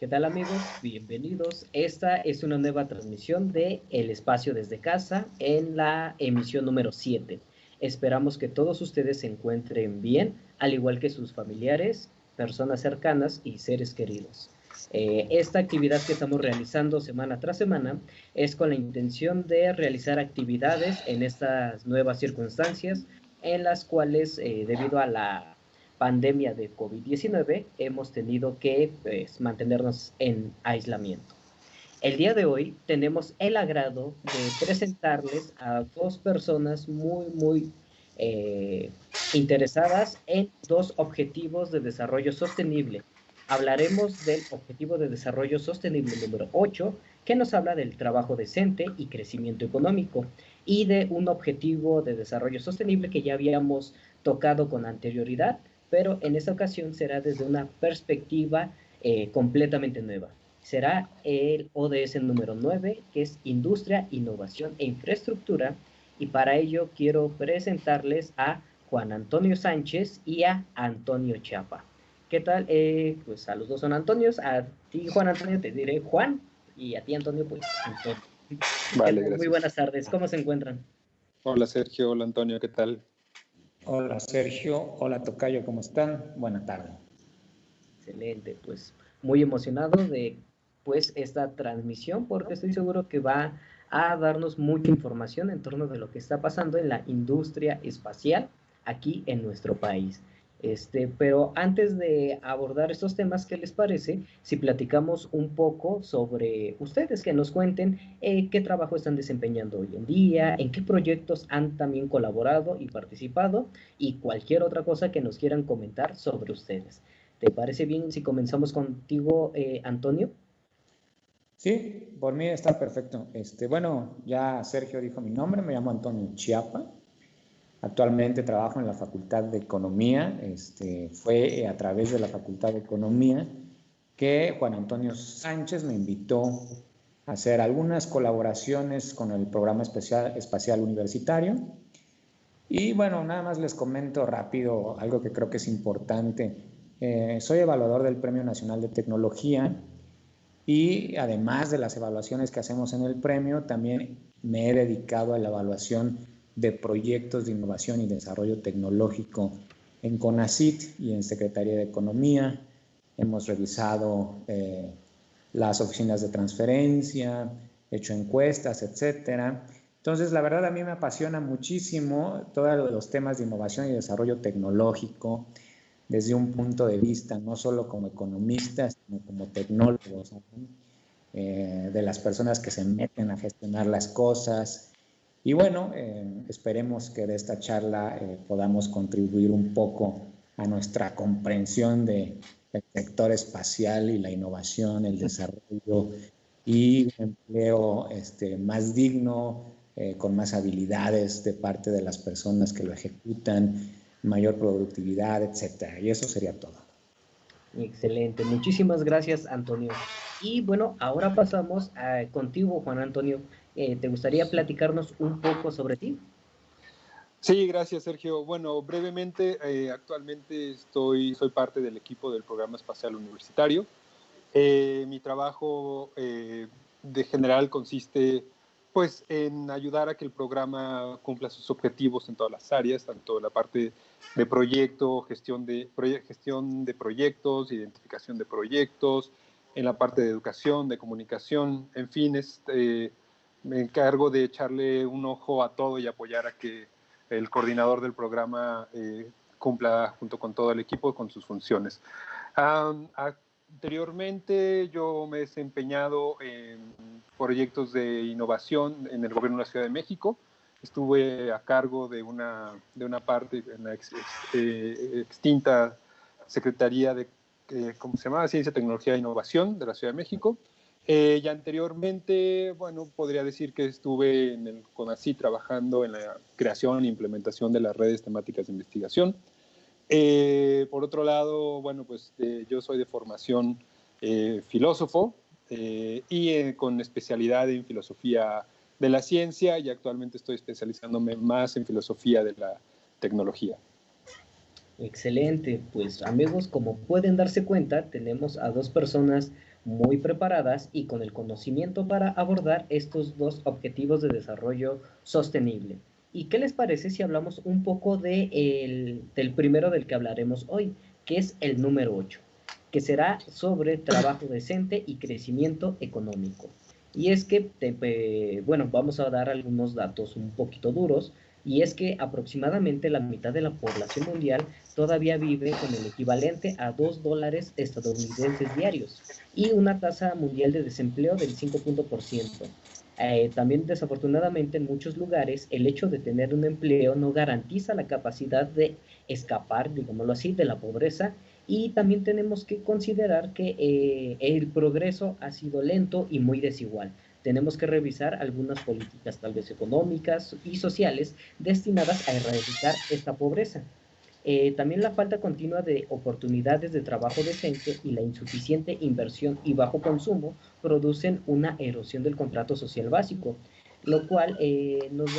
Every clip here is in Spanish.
¿Qué tal amigos? Bienvenidos. Esta es una nueva transmisión de El Espacio desde Casa en la emisión número 7. Esperamos que todos ustedes se encuentren bien, al igual que sus familiares, personas cercanas y seres queridos. Esta actividad que estamos realizando semana tras semana es con la intención de realizar actividades en estas nuevas circunstancias en las cuales, debido a la pandemia de COVID-19, hemos tenido que mantenernos en aislamiento. El día de hoy tenemos el agrado de presentarles a dos personas muy interesadas en dos objetivos de desarrollo sostenible. Hablaremos del objetivo de desarrollo sostenible número 8, que nos habla del trabajo decente y crecimiento económico, y de un objetivo de desarrollo sostenible que ya habíamos tocado con anterioridad, pero en esta ocasión será desde una perspectiva completamente nueva. Será el ODS número 9, que es Industria, Innovación e Infraestructura, y para ello quiero presentarles a Juan Antonio Sánchez y a Antonio Chapa. ¿Qué tal? Pues a los dos son Antonios, a ti Juan Antonio te diré Juan, y a ti Antonio pues Antonio. Vale, gracias. Muy buenas tardes, ¿cómo se encuentran? Hola Sergio, hola Antonio, ¿qué tal? Hola Sergio, hola Tocayo, ¿cómo están? Buena tarde. Excelente, pues muy emocionado de pues esta transmisión porque estoy seguro que va a darnos mucha información en torno de lo que está pasando en la industria espacial aquí en nuestro país. Pero antes de abordar estos temas, ¿qué les parece si platicamos un poco sobre ustedes, que nos cuenten qué trabajo están desempeñando hoy en día, en qué proyectos han también colaborado y participado y cualquier otra cosa que nos quieran comentar sobre ustedes? ¿Te parece bien si comenzamos contigo, Antonio? Sí, por mí está perfecto. Bueno, ya Sergio dijo mi nombre, me llamo Antonio Chiapa. Actualmente trabajo en la Facultad de Economía. Fue a través de la Facultad de Economía que Juan Antonio Sánchez me invitó a hacer algunas colaboraciones con el Programa Espacial Universitario. Y bueno, nada más les comento rápido algo que creo que es importante. Soy evaluador del Premio Nacional de Tecnología y además de las evaluaciones que hacemos en el premio, también me he dedicado a la evaluación de proyectos de innovación y desarrollo tecnológico en CONACYT y en Secretaría de Economía. Hemos revisado las oficinas de transferencia, hecho encuestas, etcétera. Entonces, la verdad a mí me apasiona muchísimo todos los temas de innovación y desarrollo tecnológico desde un punto de vista no solo como economistas, sino como tecnólogos, de las personas que se meten a gestionar las cosas. Y bueno, esperemos que de esta charla podamos contribuir un poco a nuestra comprensión del sector espacial y la innovación, el desarrollo y un empleo más digno, con más habilidades de parte de las personas que lo ejecutan, mayor productividad, etcétera. Y eso sería todo. Excelente, muchísimas gracias, Antonio. Y bueno, ahora pasamos contigo, Juan Antonio. ¿Te gustaría platicarnos un poco sobre ti? Sí, gracias Sergio. Bueno, brevemente, actualmente soy parte del equipo del Programa Espacial Universitario. Mi trabajo de general consiste pues en ayudar a que el programa cumpla sus objetivos en todas las áreas, tanto la parte de proyecto, gestión de proyectos, identificación de proyectos, en la parte de educación, de comunicación, en fin, me encargo de echarle un ojo a todo y apoyar a que el coordinador del programa cumpla junto con todo el equipo con sus funciones. Anteriormente yo me he desempeñado en proyectos de innovación en el gobierno de la Ciudad de México. Estuve a cargo de una parte en la extinta Secretaría de ¿cómo se llama? Ciencia, Tecnología e Innovación de la Ciudad de México. Y anteriormente, bueno, podría decir que estuve en el CONACYT trabajando en la creación e implementación de las redes temáticas de investigación. Por otro lado, bueno, pues yo soy de formación filósofo y con especialidad en filosofía de la ciencia, y actualmente estoy especializándome más en filosofía de la tecnología. Excelente, pues amigos, como pueden darse cuenta, tenemos a dos personas muy preparadas y con el conocimiento para abordar estos dos objetivos de desarrollo sostenible. ¿Y qué les parece si hablamos un poco del primero del que hablaremos hoy, que es el número 8, que será sobre trabajo decente y crecimiento económico? Y es que, bueno, vamos a dar algunos datos un poquito duros, y es que aproximadamente la mitad de la población mundial todavía vive con el equivalente a $2 estadounidenses diarios y una tasa mundial de desempleo del 5%. También desafortunadamente en muchos lugares el hecho de tener un empleo no garantiza la capacidad de escapar, digámoslo así, de la pobreza, y también tenemos que considerar que el progreso ha sido lento y muy desigual. Tenemos que revisar algunas políticas tal vez económicas y sociales destinadas a erradicar esta pobreza. También la falta continua de oportunidades de trabajo decente y la insuficiente inversión y bajo consumo producen una erosión del contrato social básico, lo cual nos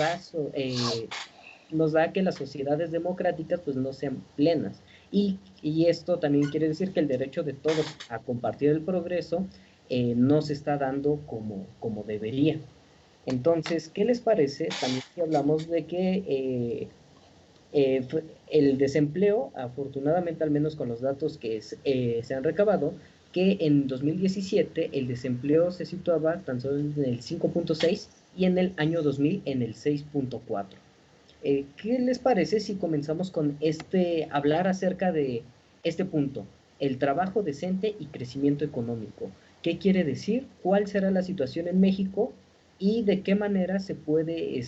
da que las sociedades democráticas pues no sean plenas. Y esto también quiere decir que el derecho de todos a compartir el progreso no se está dando como debería. Entonces, ¿qué les parece? También si hablamos de que eh, el desempleo, afortunadamente, al menos con los datos que se han recabado, que en 2017 el desempleo se situaba tan solo en el 5.6 y en el año 2000 en el 6.4. ¿Qué les parece si comenzamos con hablar acerca de este punto, el trabajo decente y crecimiento económico? ¿Qué quiere decir? ¿Cuál será la situación en México? ¿Y de qué manera se puede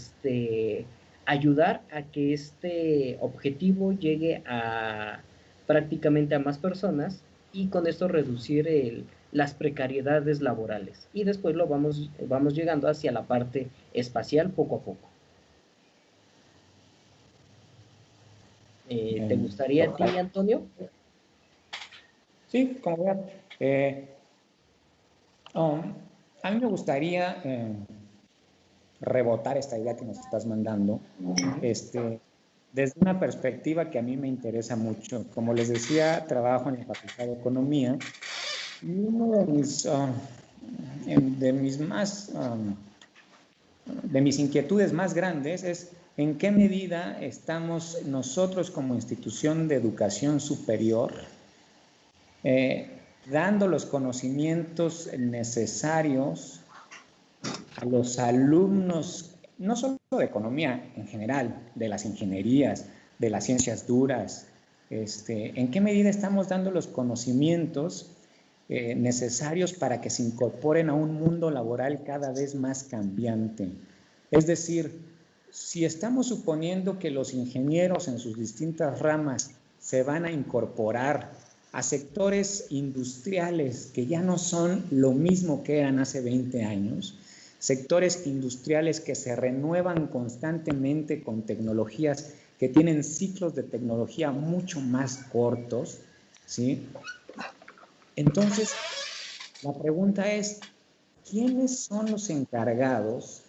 ayudar a que este objetivo llegue a prácticamente a más personas y con esto reducir las precariedades laborales? Y después vamos llegando hacia la parte espacial poco a poco. ¿Te gustaría a ti, Antonio? Sí, como vean. A mí me gustaría rebotar esta idea que nos estás mandando, desde una perspectiva que a mí me interesa mucho. Como les decía, trabajo en la Facultad de Economía y uno de mis inquietudes más grandes es en qué medida estamos nosotros como institución de educación superior dando los conocimientos necesarios a los alumnos, no solo de economía en general, de las ingenierías, de las ciencias duras, en qué medida estamos dando los conocimientos necesarios para que se incorporen a un mundo laboral cada vez más cambiante. Es decir, si estamos suponiendo que los ingenieros en sus distintas ramas se van a incorporar a sectores industriales que ya no son lo mismo que eran hace 20 años, sectores industriales que se renuevan constantemente con tecnologías que tienen ciclos de tecnología mucho más cortos, ¿sí? Entonces, la pregunta es, ¿quiénes son los encargados?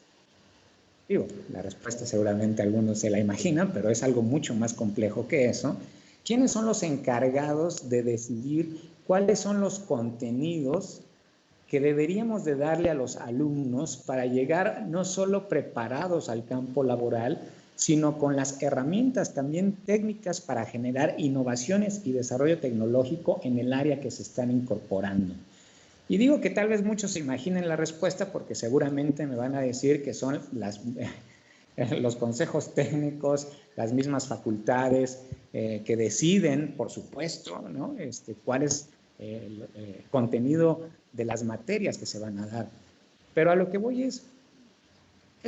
Digo, la respuesta seguramente algunos se la imaginan, pero es algo mucho más complejo que eso. ¿Quiénes son los encargados de decidir cuáles son los contenidos que deberíamos de darle a los alumnos para llegar no solo preparados al campo laboral, sino con las herramientas también técnicas para generar innovaciones y desarrollo tecnológico en el área que se están incorporando? Y digo que tal vez muchos se imaginen la respuesta porque seguramente me van a decir que son los consejos técnicos, las mismas facultades que deciden, por supuesto, ¿no? Cuál es el contenido de las materias que se van a dar. Pero a lo que voy es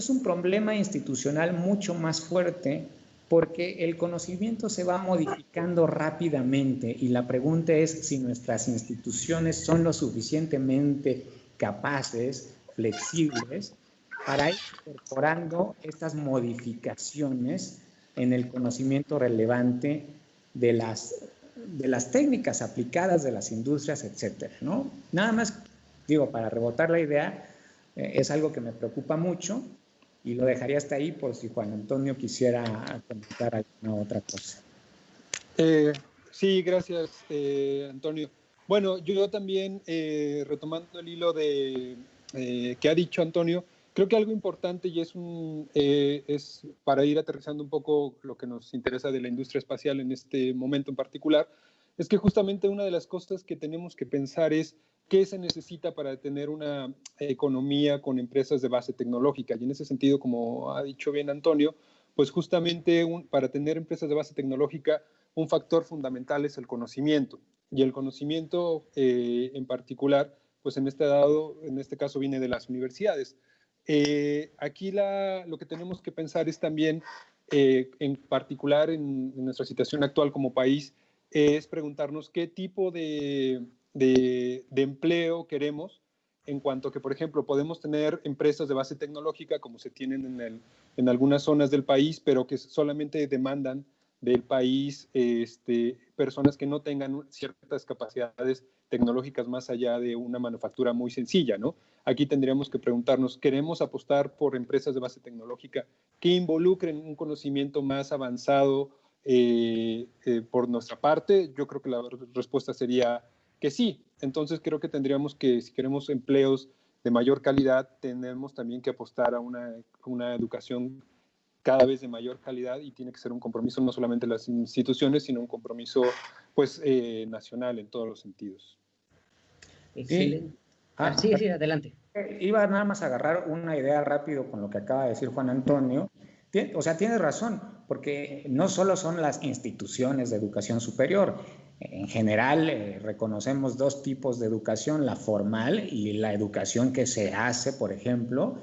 un problema institucional mucho más fuerte porque el conocimiento se va modificando rápidamente y la pregunta es si nuestras instituciones son lo suficientemente capaces, flexibles, para ir incorporando estas modificaciones en el conocimiento relevante de las técnicas aplicadas de las industrias, etcétera, ¿no? Nada más, digo, para rebotar la idea, es algo que me preocupa mucho y lo dejaría hasta ahí por si Juan Antonio quisiera comentar alguna otra cosa. Sí, gracias, Antonio. Bueno, yo también, retomando el hilo que ha dicho Antonio, creo que algo importante y es para ir aterrizando un poco lo que nos interesa de la industria espacial en este momento en particular, es que justamente una de las cosas que tenemos que pensar es qué se necesita para tener una economía con empresas de base tecnológica. Y en ese sentido, como ha dicho bien Antonio, pues justamente para tener empresas de base tecnológica, un factor fundamental es el conocimiento. Y el conocimiento en particular, pues en este caso viene de las universidades. Aquí lo que tenemos que pensar es también, en particular en nuestra situación actual como país, es preguntarnos qué tipo de empleo queremos, en cuanto que, por ejemplo, podemos tener empresas de base tecnológica como se tienen en algunas zonas del país, pero que solamente demandan del país personas que no tengan ciertas capacidades tecnológicas más allá de una manufactura muy sencilla, ¿no? Aquí tendríamos que preguntarnos, ¿queremos apostar por empresas de base tecnológica que involucren un conocimiento más avanzado por nuestra parte? Yo creo que la respuesta sería que sí. Entonces creo que tendríamos que, si queremos empleos de mayor calidad, tenemos también que apostar a una educación cada vez de mayor calidad, y tiene que ser un compromiso no solamente de las instituciones, sino un compromiso pues nacional en todos los sentidos. Excelente. Sí. Sí, sí, adelante. Iba nada más a agarrar una idea rápido con lo que acaba de decir Juan Antonio. O sea, tiene razón, porque no solo son las instituciones de educación superior. En general, reconocemos dos tipos de educación, la formal y la educación que se hace, por ejemplo,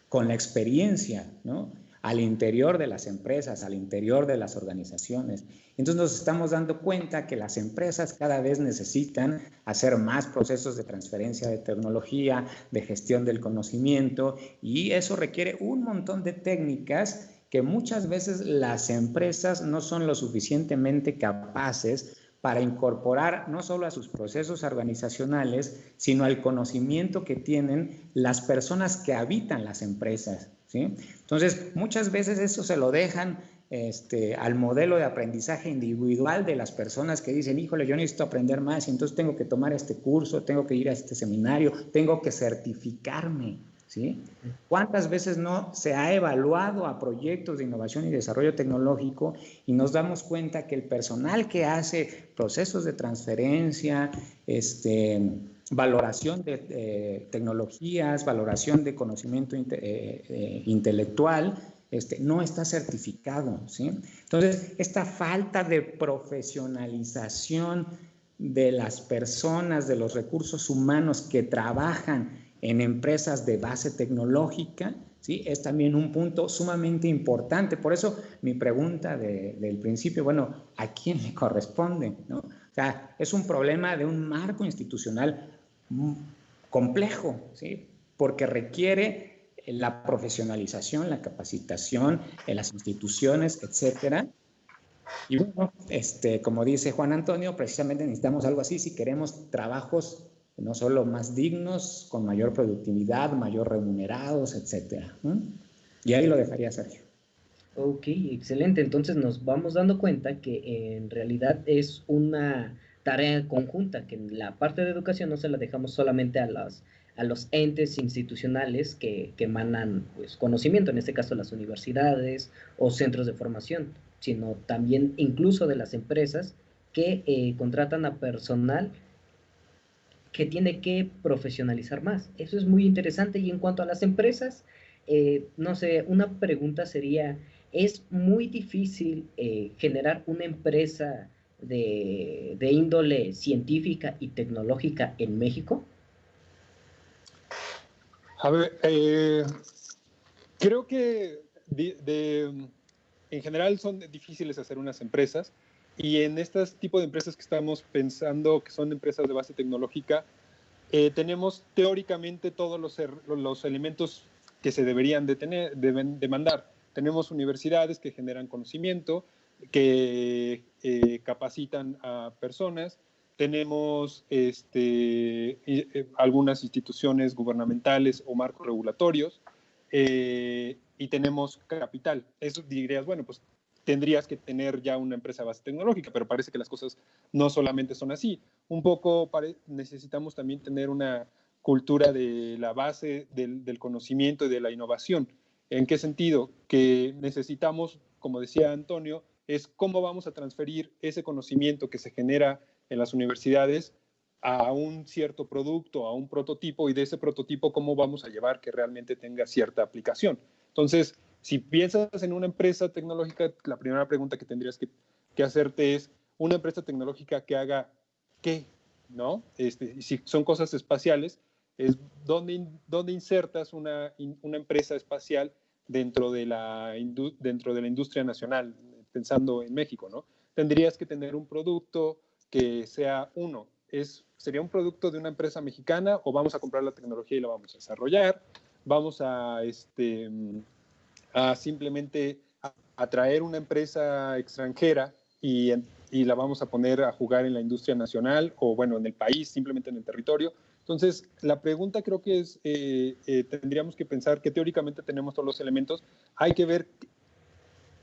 con la experiencia, ¿no? Al interior de las empresas, al interior de las organizaciones. Entonces nos estamos dando cuenta que las empresas cada vez necesitan hacer más procesos de transferencia de tecnología, de gestión del conocimiento, y eso requiere un montón de técnicas que muchas veces las empresas no son lo suficientemente capaces para incorporar no solo a sus procesos organizacionales, sino al conocimiento que tienen las personas que habitan las empresas, ¿sí? Entonces, muchas veces eso se lo dejan al modelo de aprendizaje individual de las personas que dicen, híjole, yo necesito aprender más y entonces tengo que tomar este curso, tengo que ir a este seminario, tengo que certificarme, ¿sí? ¿Cuántas veces no se ha evaluado a proyectos de innovación y desarrollo tecnológico y nos damos cuenta que el personal que hace procesos de transferencia, valoración de tecnologías, valoración de conocimiento intelectual, no está certificado, ¿sí? Entonces, esta falta de profesionalización de las personas, de los recursos humanos que trabajan en empresas de base tecnológica, ¿sí? Es también un punto sumamente importante. Por eso mi pregunta del principio, bueno, ¿a quién le corresponde, ¿no? O sea, es un problema de un marco institucional complejo, ¿sí? Porque requiere la profesionalización, la capacitación en las instituciones, etcétera. Y bueno, como dice Juan Antonio, precisamente necesitamos algo así si queremos trabajos no solo más dignos, con mayor productividad, mayor remunerados, etcétera. Y ahí lo dejaría Sergio. Ok, excelente. Entonces nos vamos dando cuenta que en realidad es una tarea conjunta, que la parte de educación no se la dejamos solamente a los entes institucionales que emanan pues, conocimiento, en este caso las universidades o centros de formación, sino también incluso de las empresas que contratan a personal que tiene que profesionalizar más. Eso es muy interesante. Y en cuanto a las empresas, no sé, una pregunta sería, ¿es muy difícil generar una empresa de índole científica y tecnológica en México? A ver, creo que en general son difíciles hacer unas empresas, y en este tipo de empresas que estamos pensando que son empresas de base tecnológica, tenemos teóricamente todos los elementos que se deberían deben demandar. Tenemos universidades que generan conocimiento, que capacitan a personas. Tenemos algunas instituciones gubernamentales o marcos regulatorios, y tenemos capital. Eso dirías, bueno, pues tendrías que tener ya una empresa de base tecnológica, pero parece que las cosas no solamente son así. Un poco necesitamos también tener una cultura de la base del conocimiento y de la innovación. ¿En qué sentido? Que necesitamos, como decía Antonio, es cómo vamos a transferir ese conocimiento que se genera en las universidades a un cierto producto, a un prototipo, y de ese prototipo cómo vamos a llevar que realmente tenga cierta aplicación. Entonces, si piensas en una empresa tecnológica, la primera pregunta que tendrías que hacerte es, ¿una empresa tecnológica que haga qué? ¿No? Si son cosas espaciales, es dónde insertas una empresa espacial dentro de la industria nacional, pensando en México, ¿no? Tendrías que tener un producto que sea ¿sería un producto de una empresa mexicana o vamos a comprar la tecnología y la vamos a desarrollar? Vamos a simplemente atraer una empresa extranjera y la vamos a poner a jugar en la industria nacional o, bueno, en el país, simplemente en el territorio. Entonces, la pregunta creo que es, tendríamos que pensar que teóricamente tenemos todos los elementos, hay que ver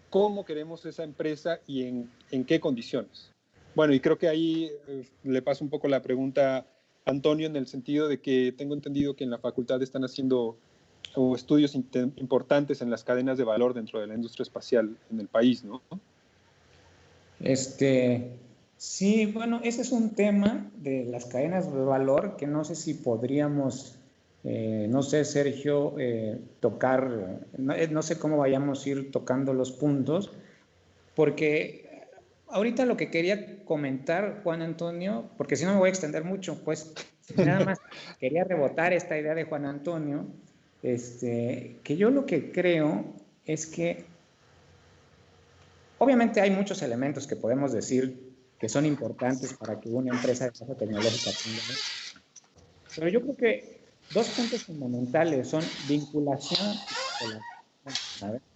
cómo queremos esa empresa y en qué condiciones. Bueno, y creo que ahí le paso un poco la pregunta a Antonio, en el sentido de que tengo entendido que en la facultad están haciendo estudios importantes en las cadenas de valor dentro de la industria espacial en el país, ¿no? Sí, bueno, ese es un tema de las cadenas de valor que no sé si podríamos, no sé, Sergio, tocar, no sé cómo vayamos a ir tocando los puntos, porque ahorita lo que quería comentar, Juan Antonio, porque si no me voy a extender mucho, pues nada más quería rebotar esta idea de Juan Antonio, que yo lo que creo es que obviamente hay muchos elementos que podemos decir que son importantes para que una empresa de base tecnológica tenga, pero yo creo que dos puntos fundamentales son vinculación y colaboración.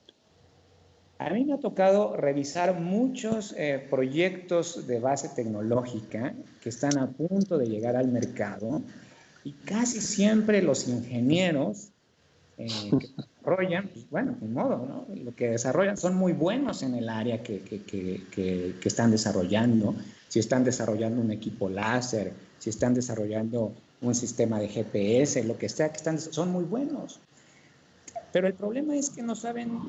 A mí me ha tocado revisar muchos proyectos de base tecnológica que están a punto de llegar al mercado y casi siempre los ingenieros que desarrollan, pues bueno, de modo, ¿no? Lo que desarrollan son muy buenos en el área que están desarrollando. Si están desarrollando un equipo láser, si están desarrollando un sistema de GPS, lo que sea, son muy buenos. Pero el problema es que no saben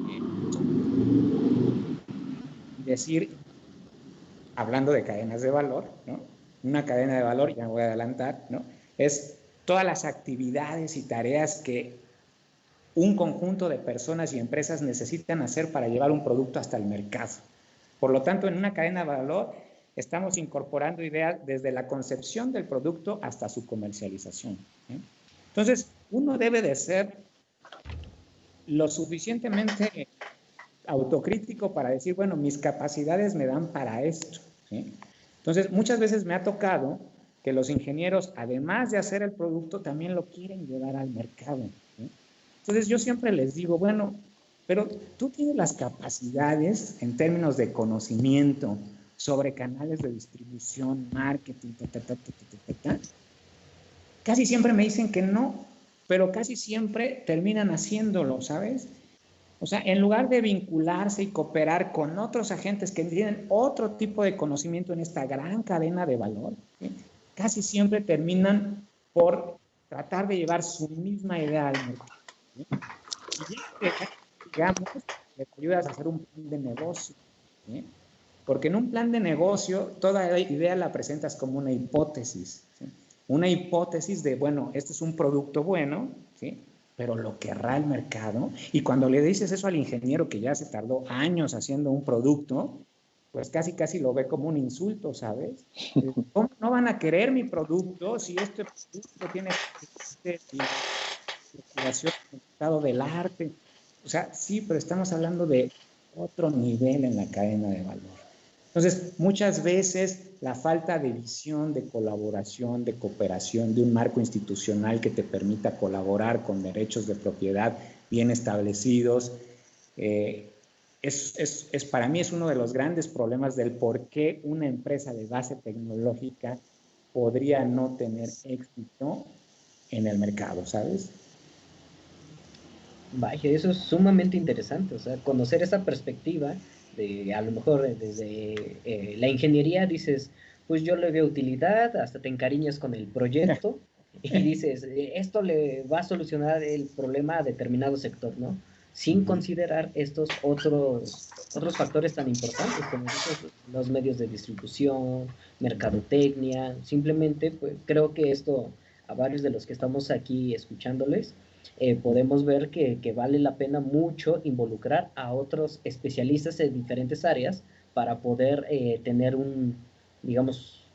decir, hablando de cadenas de valor, ¿no? Una cadena de valor, ya me voy a adelantar, ¿no? Es todas las actividades y tareas que un conjunto de personas y empresas necesitan hacer para llevar un producto hasta el mercado. Por lo tanto, en una cadena de valor estamos incorporando ideas desde la concepción del producto hasta su comercialización, ¿eh? Entonces, uno debe de ser lo suficientemente autocrítico para decir, bueno, mis capacidades me dan para esto, ¿sí? Entonces, muchas veces me ha tocado que los ingenieros, además de hacer el producto, también lo quieren llevar al mercado, ¿sí? Entonces, yo siempre les digo, bueno, pero tú tienes las capacidades en términos de conocimiento sobre canales de distribución, marketing, Casi siempre me dicen que no, pero casi siempre terminan haciéndolo, ¿sabes? O sea, en lugar de vincularse y cooperar con otros agentes que tienen otro tipo de conocimiento en esta gran cadena de valor, ¿sí? Casi siempre terminan por tratar de llevar su misma idea al mercado, ¿sí? Y digamos, les ayudas a hacer un plan de negocio, ¿sí? Porque en un plan de negocio toda idea la presentas como una hipótesis, ¿sí? Una hipótesis de, bueno, este es un producto bueno, ¿sí? Pero lo querrá el mercado. Y cuando le dices eso al ingeniero que ya se tardó años haciendo un producto, pues casi lo ve como un insulto, ¿sabes? ¿Cómo no van a querer mi producto si este producto tiene investigación en el estado del arte? O sea, sí, pero estamos hablando de otro nivel en la cadena de valor. Entonces, muchas veces la falta de visión, de colaboración, de cooperación, de un marco institucional que te permita colaborar con derechos de propiedad bien establecidos, para mí es uno de los grandes problemas del por qué una empresa de base tecnológica podría no tener éxito en el mercado, ¿sabes? Vaya, eso es sumamente interesante, o sea, conocer esa perspectiva A lo mejor desde la ingeniería dices, pues yo le veo utilidad, hasta te encariñas con el proyecto y dices, esto le va a solucionar el problema a determinado sector, ¿no? Sin considerar estos otros factores tan importantes como los medios de distribución, mercadotecnia. Simplemente, pues creo que esto, a varios de los que estamos aquí escuchándoles, podemos ver que vale la pena mucho involucrar a otros especialistas en diferentes áreas para poder tener digamos,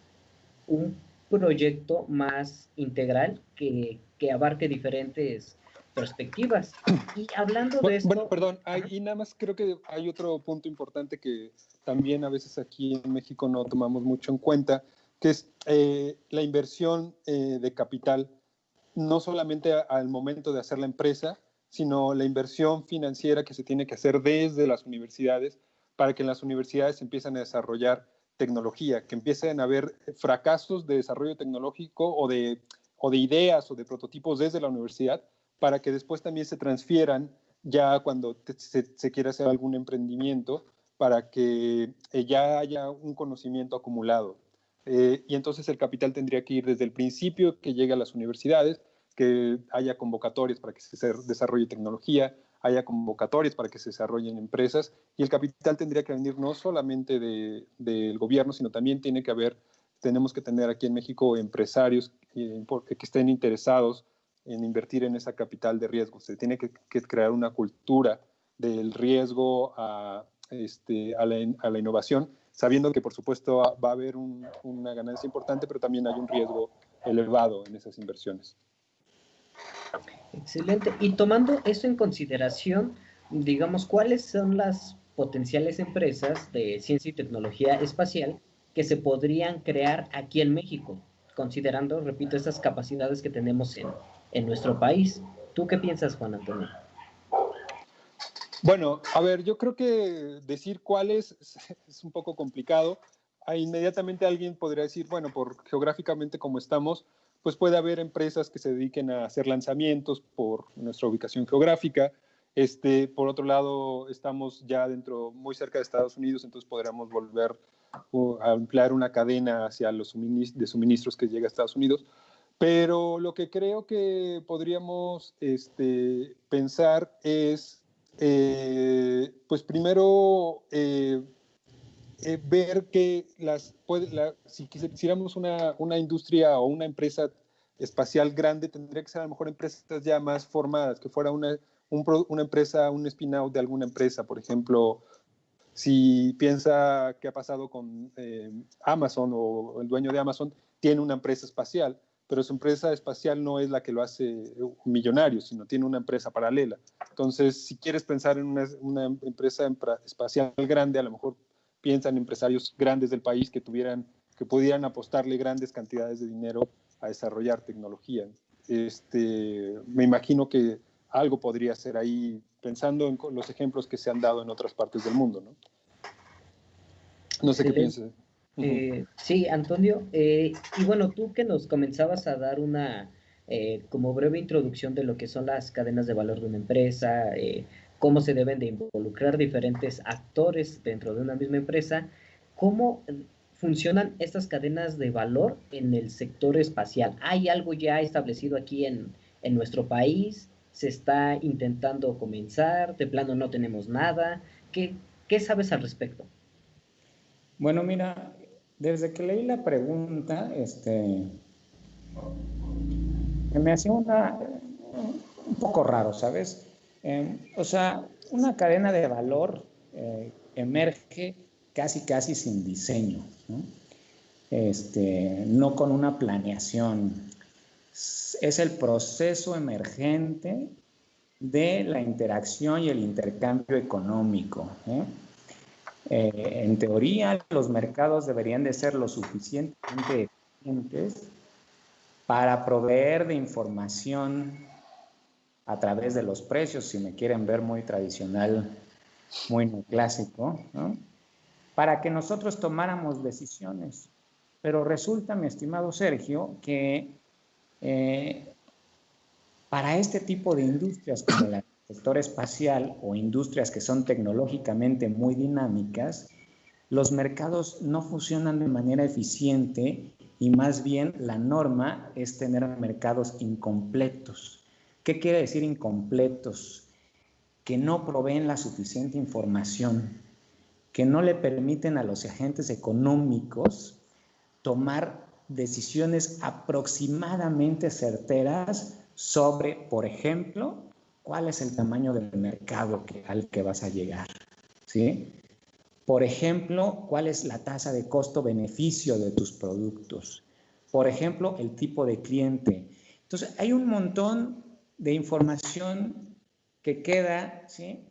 un proyecto más integral que abarque diferentes perspectivas. Y hablando de esto... Bueno, perdón, y nada más creo que hay otro punto importante que también a veces aquí en México no tomamos mucho en cuenta, que es la inversión de capital, no solamente al momento de hacer la empresa, sino la inversión financiera que se tiene que hacer desde las universidades para que en las universidades empiecen a desarrollar tecnología, que empiecen a haber fracasos de desarrollo tecnológico o de ideas o de prototipos desde la universidad, para que después también se transfieran ya cuando se quiera hacer algún emprendimiento, para que ya haya un conocimiento acumulado. Y entonces el capital tendría que ir desde el principio, que llegue a las universidades, que haya convocatorias para que se desarrolle tecnología, haya convocatorias para que se desarrollen empresas, y el capital tendría que venir no solamente del gobierno, sino también tenemos que tener aquí en México empresarios que estén interesados en invertir en esa capital de riesgo. Se tiene que crear una cultura del riesgo a la innovación, sabiendo que por supuesto va a haber una ganancia importante, pero también hay un riesgo elevado en esas inversiones. Excelente. Y tomando eso en consideración, digamos, ¿cuáles son las potenciales empresas de ciencia y tecnología espacial que se podrían crear aquí en México, considerando, repito, esas capacidades que tenemos en nuestro país? ¿Tú qué piensas, Juan Antonio? Bueno, a ver, yo creo que decir cuáles es un poco complicado. Inmediatamente alguien podría decir, bueno, geográficamente como estamos, pues puede haber empresas que se dediquen a hacer lanzamientos por nuestra ubicación geográfica. Por otro lado, estamos ya muy cerca de Estados Unidos, entonces podríamos volver a emplear una cadena hacia los suministros que llega a Estados Unidos. Pero lo que creo que podríamos pensar es, pues primero, ver que si quisiéramos una industria o una empresa espacial grande, tendría que ser a lo mejor empresas ya más formadas, que fuera una empresa, un spin-out de alguna empresa. Por ejemplo, si piensa qué ha pasado con Amazon, o el dueño de Amazon tiene una empresa espacial, pero su empresa espacial no es la que lo hace millonario, sino tiene una empresa paralela. Entonces, si quieres pensar en una empresa espacial grande, a lo mejor piensa en empresarios grandes del país que pudieran apostarle grandes cantidades de dinero a desarrollar tecnología. Me imagino que algo podría ser ahí, pensando en los ejemplos que se han dado en otras partes del mundo, ¿no? No sé qué piensas. Sí, Antonio. Y bueno, tú que nos comenzabas a dar una como breve introducción de lo que son las cadenas de valor de una empresa, cómo se deben de involucrar diferentes actores dentro de una misma empresa, ¿cómo funcionan estas cadenas de valor en el sector espacial? ¿Hay algo ya establecido aquí en nuestro país? ¿Se está intentando comenzar? ¿De plano no tenemos nada? ¿Qué sabes al respecto? Bueno, mira, desde que leí la pregunta, me hacía un poco raro, ¿sabes? O sea, una cadena de valor emerge casi sin diseño, ¿no? No con una planeación. Es el proceso emergente de la interacción y el intercambio económico, ¿eh? En teoría, los mercados deberían de ser lo suficientemente eficientes para proveer de información a través de los precios, si me quieren ver muy tradicional, muy clásico, ¿no? Para que nosotros tomáramos decisiones. Pero resulta, mi estimado Sergio, que para este tipo de industrias como la sector espacial o industrias que son tecnológicamente muy dinámicas, los mercados no funcionan de manera eficiente y más bien la norma es tener mercados incompletos. ¿Qué quiere decir incompletos? Que no proveen la suficiente información, que no le permiten a los agentes económicos tomar decisiones aproximadamente certeras sobre, por ejemplo, cuál es el tamaño del mercado al que vas a llegar, ¿sí? Por ejemplo, cuál es la tasa de costo-beneficio de tus productos. Por ejemplo, el tipo de cliente. Entonces, hay un montón de información que queda, ¿sí?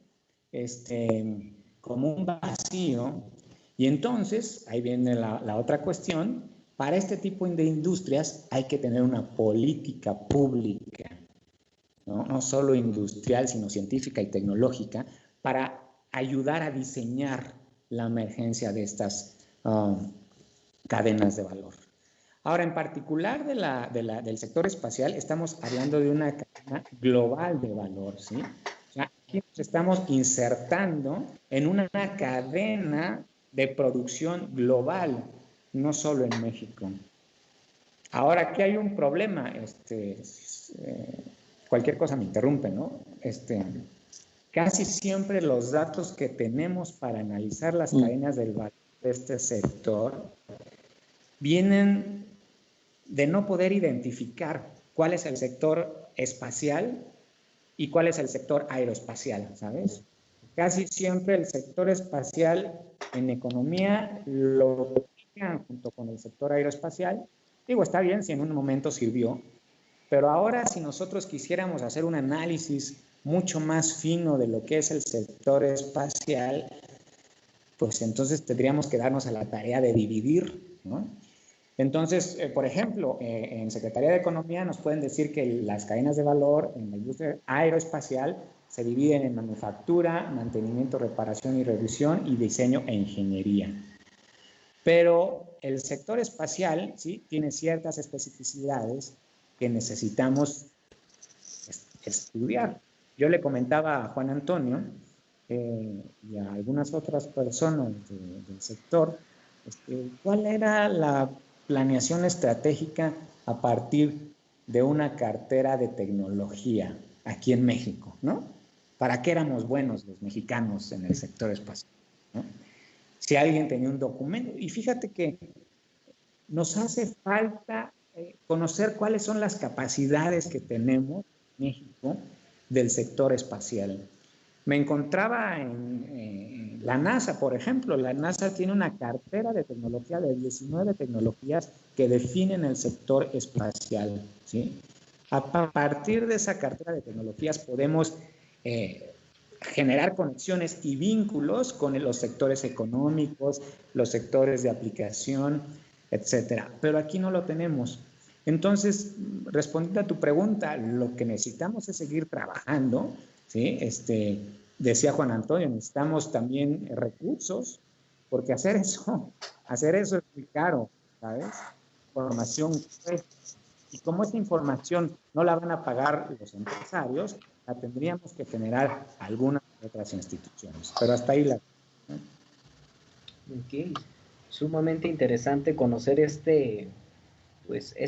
Como un vacío. Y entonces, ahí viene la otra cuestión, para este tipo de industrias hay que tener una política pública, ¿no? No solo industrial, sino científica y tecnológica, para ayudar a diseñar la emergencia de estas cadenas de valor. Ahora, en particular del sector espacial, estamos hablando de una cadena global de valor, ¿sí? O sea, aquí nos estamos insertando en una cadena de producción global, no solo en México. Ahora, aquí hay un problema, cualquier cosa me interrumpe, ¿no? Casi siempre los datos que tenemos para analizar las cadenas del valor de este sector vienen de no poder identificar cuál es el sector espacial y cuál es el sector aeroespacial, ¿sabes? Casi siempre el sector espacial en economía lo ubican junto con el sector aeroespacial. Digo, está bien si en un momento sirvió, pero ahora si nosotros quisiéramos hacer un análisis mucho más fino de lo que es el sector espacial, pues entonces tendríamos que darnos a la tarea de dividir, ¿no? Entonces, por ejemplo, en Secretaría de Economía nos pueden decir que las cadenas de valor en la industria aeroespacial se dividen en manufactura, mantenimiento, reparación y revisión, y diseño e ingeniería. Pero el sector espacial, ¿sí?, tiene ciertas especificidades que necesitamos estudiar. Yo le comentaba a Juan Antonio y a algunas otras personas del sector cuál era la planeación estratégica a partir de una cartera de tecnología aquí en México, ¿no? ¿Para qué éramos buenos los mexicanos en el sector espacial, ¿no? Si alguien tenía un documento, y fíjate que nos hace falta conocer cuáles son las capacidades que tenemos en México del sector espacial. Me encontraba en la NASA, por ejemplo. La NASA tiene una cartera de tecnología de 19 tecnologías que definen el sector espacial, ¿sí? A partir de esa cartera de tecnologías podemos generar conexiones y vínculos con los sectores económicos, los sectores de aplicación, etcétera. Pero aquí no lo tenemos. Entonces, respondiendo a tu pregunta, lo que necesitamos es seguir trabajando, ¿sí? Decía Juan Antonio, necesitamos también recursos, porque hacer eso es muy caro, ¿sabes? Información, y como esta información no la van a pagar los empresarios, la tendríamos que generar algunas otras instituciones. Pero hasta ahí la... Ok, sumamente interesante conocer este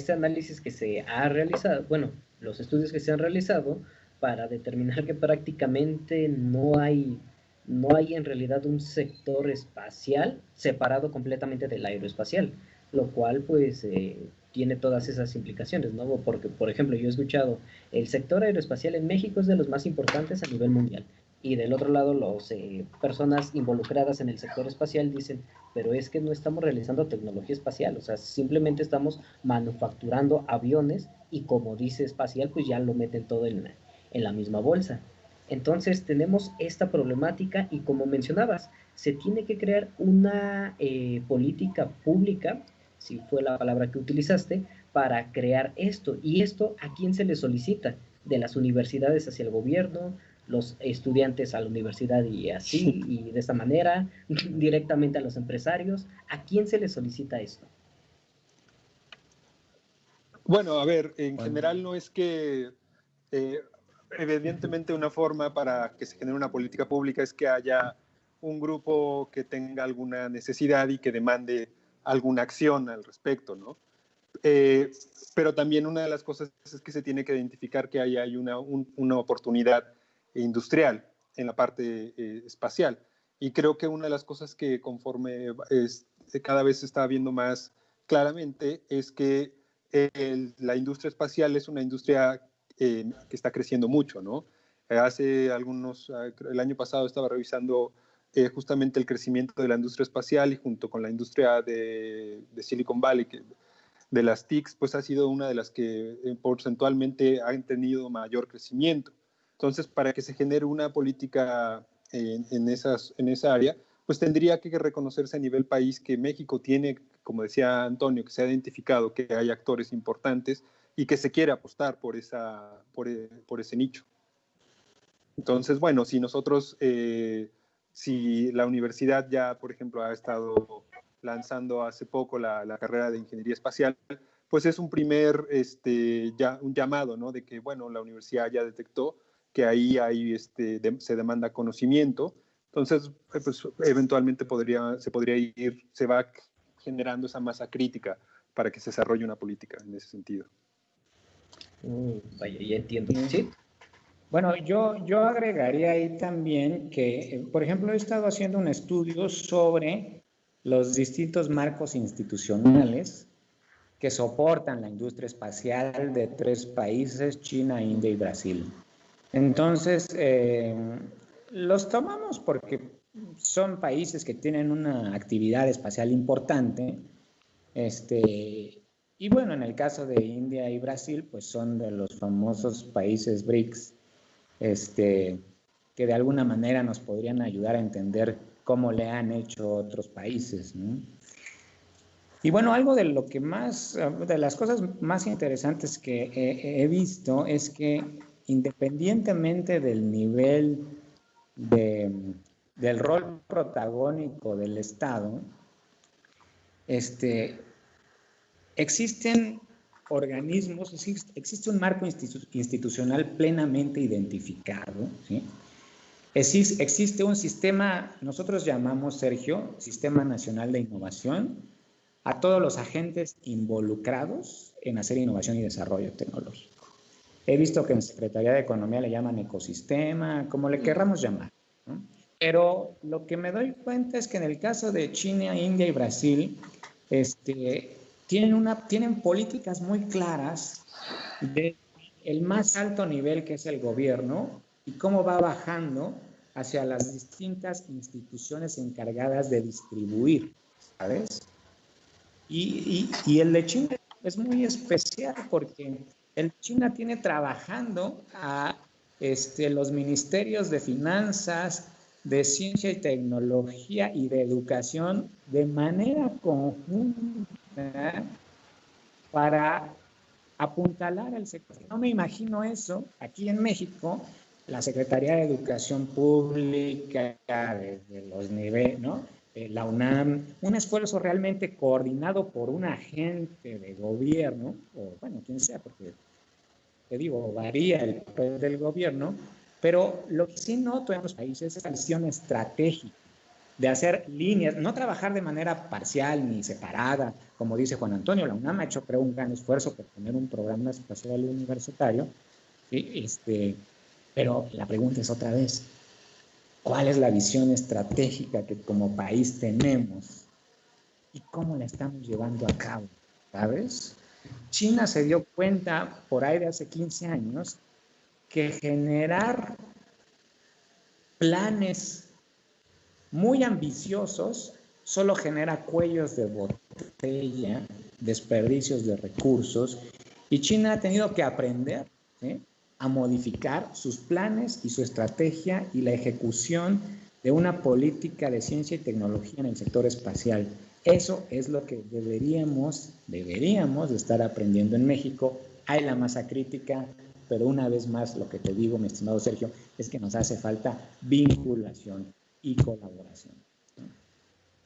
análisis que se ha realizado, bueno, los estudios que se han realizado para determinar que prácticamente no hay en realidad un sector espacial separado completamente del aeroespacial, lo cual pues tiene todas esas implicaciones, ¿no? Porque, por ejemplo, yo he escuchado, el sector aeroespacial en México es de los más importantes a nivel mundial, y del otro lado las personas involucradas en el sector espacial dicen, pero es que no estamos realizando tecnología espacial, o sea, simplemente estamos manufacturando aviones y como dice espacial, pues ya lo meten todo en la misma bolsa. Entonces tenemos esta problemática y como mencionabas, se tiene que crear una política pública, si fue la palabra que utilizaste, para crear esto. ¿Y esto a quién se le solicita? De las universidades hacia el gobierno, los estudiantes a la universidad y así, y de esta manera, directamente a los empresarios. ¿A quién se le solicita esto? Bueno, a ver, en general no es que evidentemente una forma para que se genere una política pública es que haya un grupo que tenga alguna necesidad y que demande alguna acción al respecto, ¿no? Pero también una de las cosas es que se tiene que identificar que ahí hay una oportunidad industrial en la parte espacial. Y creo que una de las cosas que conforme cada vez se está viendo más claramente es que la industria espacial es una industria que está creciendo mucho, ¿no? El año pasado estaba revisando justamente el crecimiento de la industria espacial y junto con la industria de Silicon Valley, de las TICs, pues ha sido una de las que porcentualmente han tenido mayor crecimiento. Entonces, para que se genere una política en esa área, pues tendría que reconocerse a nivel país que México tiene, como decía Antonio, que se ha identificado que hay actores importantes y que se quiere apostar por ese nicho. Entonces, bueno, si nosotros, si la universidad ya, por ejemplo, ha estado lanzando hace poco la carrera de ingeniería espacial, pues es un primer un llamado, ¿no? De que, bueno, la universidad ya detectó que ahí hay, se demanda conocimiento. Entonces, pues eventualmente se va generando esa masa crítica para que se desarrolle una política en ese sentido. Vaya, ya entiendo. ¿Sí? Bueno, yo agregaría ahí también que, por ejemplo, he estado haciendo un estudio sobre los distintos marcos institucionales que soportan la industria espacial de 3 países, China, India y Brasil. Entonces, los tomamos porque son países que tienen una actividad espacial importante, y bueno, en el caso de India y Brasil, pues son de los famosos países BRICS, que de alguna manera nos podrían ayudar a entender cómo le han hecho otros países, ¿no? Y bueno, algo de lo que más, de las cosas más interesantes que he visto es que independientemente del nivel del rol protagónico del Estado, existen organismos, existe un marco institucional plenamente identificado, ¿sí? Existe un sistema, nosotros llamamos, Sergio, Sistema Nacional de Innovación, a todos los agentes involucrados en hacer innovación y desarrollo tecnológico. He visto que en Secretaría de Economía le llaman ecosistema, como le querramos llamar, ¿no? Pero lo que me doy cuenta es que en el caso de China, India y Brasil, tienen políticas muy claras de el más alto nivel, que es el gobierno, y cómo va bajando hacia las distintas instituciones encargadas de distribuir, ¿sabes? Y el de China es muy especial porque el de China tiene trabajando a los ministerios de finanzas, de ciencia y tecnología y de educación de manera conjunta para apuntalar el sector. No me imagino eso aquí en México, la Secretaría de Educación Pública, desde los niveles, ¿no? La UNAM, un esfuerzo realmente coordinado por un agente de gobierno, o bueno, quien sea, porque te digo, varía el papel del gobierno, pero lo que sí noto en los países es la visión estratégica de hacer líneas, no trabajar de manera parcial ni separada, como dice Juan Antonio. La UNAM ha hecho, creo, un gran esfuerzo por tener un programa espacial universitario, ¿sí? Pero la pregunta es otra vez, ¿cuál es la visión estratégica que como país tenemos y cómo la estamos llevando a cabo? ¿Sabes? China se dio cuenta por ahí de hace 15 años que generar planes muy ambiciosos solo genera cuellos de botella, desperdicios de recursos, y China ha tenido que aprender, ¿sí?, a modificar sus planes y su estrategia y la ejecución de una política de ciencia y tecnología en el sector espacial. Eso es lo que deberíamos de estar aprendiendo en México. Hay la masa crítica, pero una vez más lo que te digo, mi estimado Sergio, es que nos hace falta vinculación y colaboración.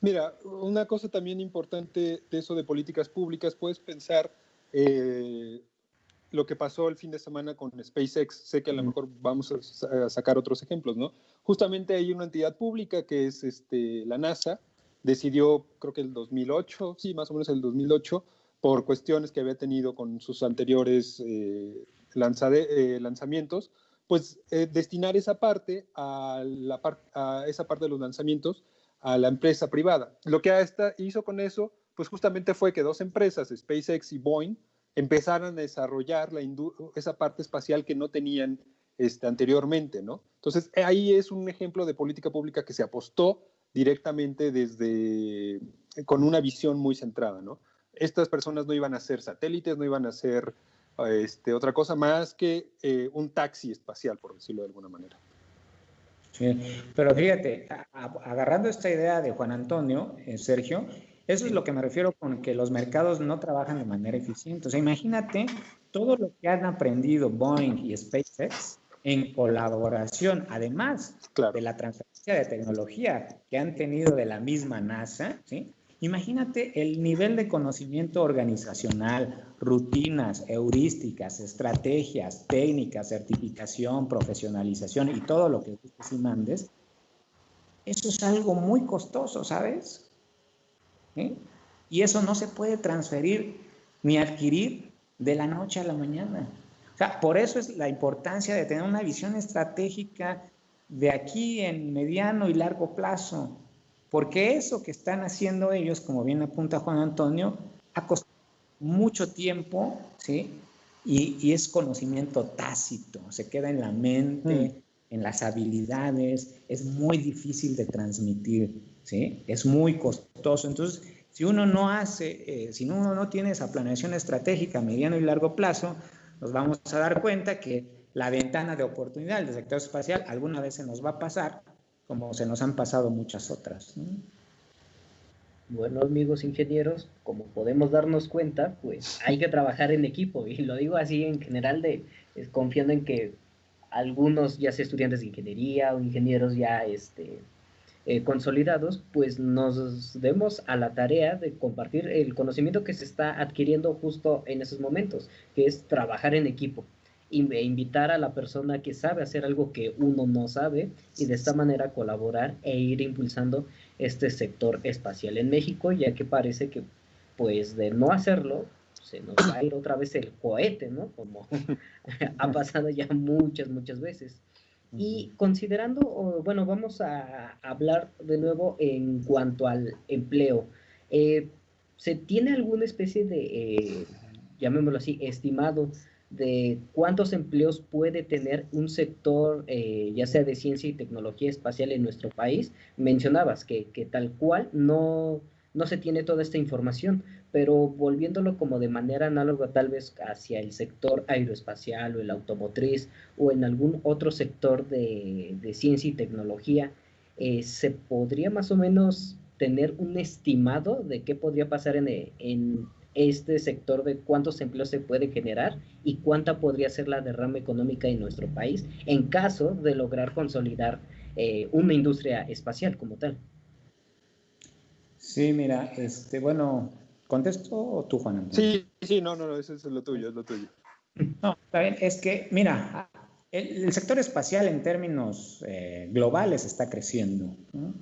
Mira, una cosa también importante de eso de políticas públicas, puedes pensar lo que pasó el fin de semana con SpaceX. Sé que a lo mejor vamos a sacar otros ejemplos, ¿no? Justamente hay una entidad pública que es la NASA, decidió, creo que el 2008, sí, más o menos el 2008, por cuestiones que había tenido con sus anteriores lanzamientos, pues destinar esa parte a esa parte de los lanzamientos a la empresa privada. Lo que hizo con eso, pues justamente fue que dos empresas, SpaceX y Boeing, empezaran a desarrollar esa parte espacial que no tenían anteriormente, ¿no? Entonces, ahí es un ejemplo de política pública que se apostó directamente con una visión muy centrada, ¿no? Estas personas no iban a ser satélites, no iban a ser otra cosa más que un taxi espacial, por decirlo de alguna manera. Sí, pero fíjate, agarrando esta idea de Juan Antonio, Sergio, eso es lo que me refiero con que los mercados no trabajan de manera eficiente. O sea, imagínate todo lo que han aprendido Boeing y SpaceX en colaboración, además de la transferencia de tecnología que han tenido de la misma NASA, ¿sí? Imagínate el nivel de conocimiento organizacional, rutinas, heurísticas, estrategias, técnicas, certificación, profesionalización y todo lo que busques y mandes. Eso es algo muy costoso, ¿sabes? ¿Sí? Y eso no se puede transferir ni adquirir de la noche a la mañana. O sea, por eso es la importancia de tener una visión estratégica de aquí en mediano y largo plazo. Porque eso que están haciendo ellos, como bien apunta Juan Antonio, ha costado mucho tiempo, ¿sí? Y es conocimiento tácito, se queda en la mente, en las habilidades, es muy difícil de transmitir, ¿sí? Es muy costoso. Entonces, si uno no tiene esa planeación estratégica a mediano y largo plazo, nos vamos a dar cuenta que la ventana de oportunidad del sector espacial alguna vez se nos va a pasar, como se nos han pasado muchas otras, ¿no? Bueno, amigos ingenieros, como podemos darnos cuenta, pues hay que trabajar en equipo, y lo digo así en general confiando en que algunos, ya sea estudiantes de ingeniería o ingenieros ya consolidados, pues nos demos a la tarea de compartir el conocimiento que se está adquiriendo justo en esos momentos, que es trabajar en equipo e invitar a la persona que sabe hacer algo que uno no sabe y de esta manera colaborar e ir impulsando este sector espacial en México, ya que parece que pues de no hacerlo se nos va a ir otra vez el cohete, ¿no? Como ha pasado ya muchas veces. Y considerando, bueno, vamos a hablar de nuevo en cuanto al empleo. ¿Se tiene alguna especie de, llamémoslo así, estimado de cuántos empleos puede tener un sector, ya sea de ciencia y tecnología espacial en nuestro país? Mencionabas que tal cual no se tiene toda esta información, pero volviéndolo como de manera análoga tal vez hacia el sector aeroespacial o el automotriz o en algún otro sector de ciencia y tecnología, ¿se podría más o menos tener un estimado de qué podría pasar en este sector, de cuántos empleos se puede generar y cuánta podría ser la derrama económica en nuestro país en caso de lograr consolidar una industria espacial como tal? Sí, mira, bueno, ¿contesto o tú, Juan Antonio? Sí, no, eso es lo tuyo, es lo tuyo. No, está bien, es que, mira, el sector espacial en términos globales está creciendo, ¿no?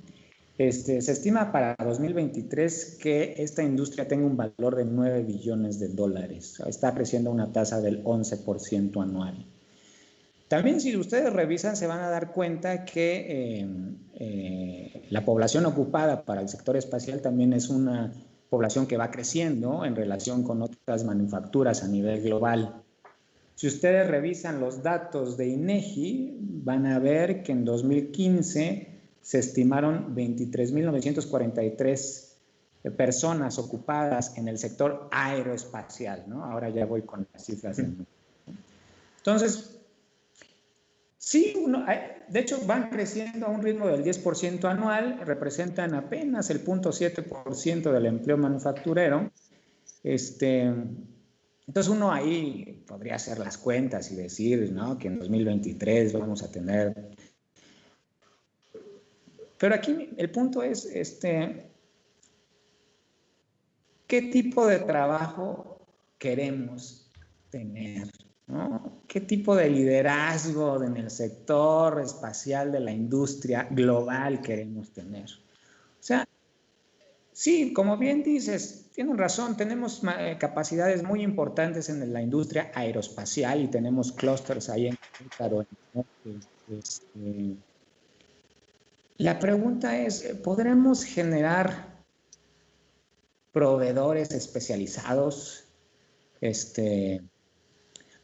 Se estima para 2023 que esta industria tenga un valor de 9 billones de dólares. Está creciendo a una tasa del 11% anual. También si ustedes revisan se van a dar cuenta que la población ocupada para el sector espacial también es una población que va creciendo en relación con otras manufacturas a nivel global. Si ustedes revisan los datos de INEGI, van a ver que en 2015 se estimaron 23.943 personas ocupadas en el sector aeroespacial, ¿no? Ahora ya voy con las cifras. Entonces, sí, de hecho van creciendo a un ritmo del 10% anual, representan apenas el 0.7% del empleo manufacturero. Entonces uno ahí podría hacer las cuentas y decir, ¿no?, que en 2023 vamos a tener... Pero aquí el punto es, ¿qué tipo de trabajo queremos tener? ¿no? ¿Qué tipo de liderazgo en el sector espacial de la industria global queremos tener? O sea, sí, como bien dices, tienen razón, tenemos capacidades muy importantes en la industria aeroespacial y tenemos clústeres ahí en Querétaro, este, la pregunta es, ¿podremos generar proveedores especializados,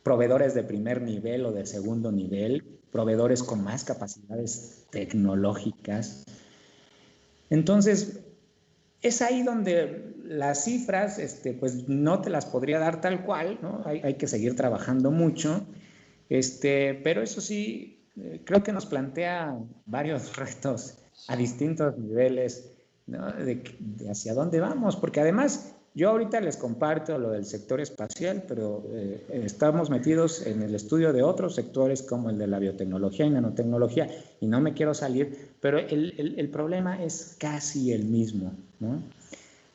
proveedores de primer nivel o de segundo nivel, proveedores con más capacidades tecnológicas? Entonces, es ahí donde las cifras, pues no te las podría dar tal cual, ¿no? Hay que seguir trabajando mucho, pero eso sí, creo que nos plantea varios retos a distintos niveles, ¿no? De hacia dónde vamos, porque además yo ahorita les comparto lo del sector espacial, pero estamos metidos en el estudio de otros sectores como el de la biotecnología y nanotecnología, y no me quiero salir, pero el problema es casi el mismo, ¿no?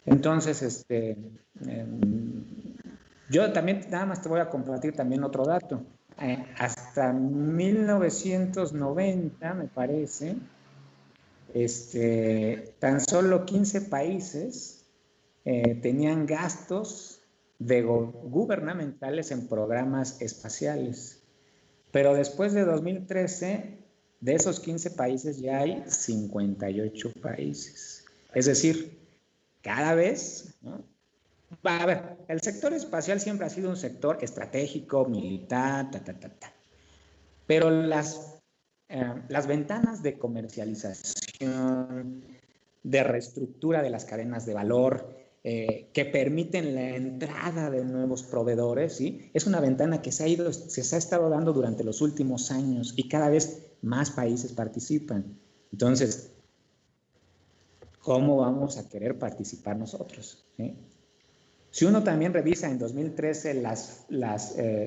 Entonces, yo también nada más te voy a compartir también otro dato. Hasta 1990, me parece, tan solo 15 países tenían gastos gubernamentales en programas espaciales. Pero después de 2013, de esos 15 países ya hay 58 países. Es decir, cada vez, ¿no? A ver, el sector espacial siempre ha sido un sector estratégico, militar, pero las ventanas de comercialización, de reestructura de las cadenas de valor, que permiten la entrada de nuevos proveedores, ¿sí? Es una ventana que se ha estado dando durante los últimos años y cada vez más países participan. Entonces, ¿cómo vamos a querer participar nosotros? ¿Sí? Si uno también revisa en 2013 las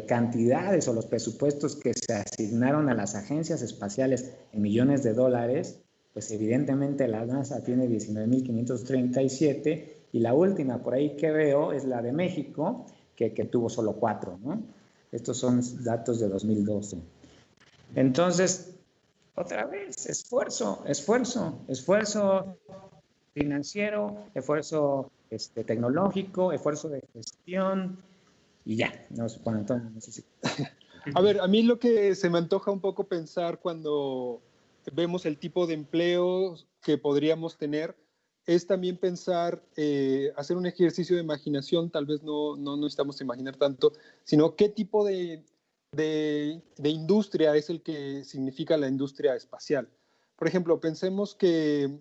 cantidades o los presupuestos que se asignaron a las agencias espaciales en millones de dólares, pues evidentemente la NASA tiene 19.537 y la última por ahí que veo es la de México, que tuvo solo 4, ¿no? Estos son datos de 2012. Entonces, otra vez, esfuerzo financiero, esfuerzo tecnológico, esfuerzo de gestión y ya. No sé, Juan Antonio, no sé si... A ver, a mí lo que se me antoja un poco pensar cuando vemos el tipo de empleos que podríamos tener es también pensar, hacer un ejercicio de imaginación, tal vez no necesitamos imaginar tanto, sino qué tipo de industria es el que significa la industria espacial. Por ejemplo, pensemos que en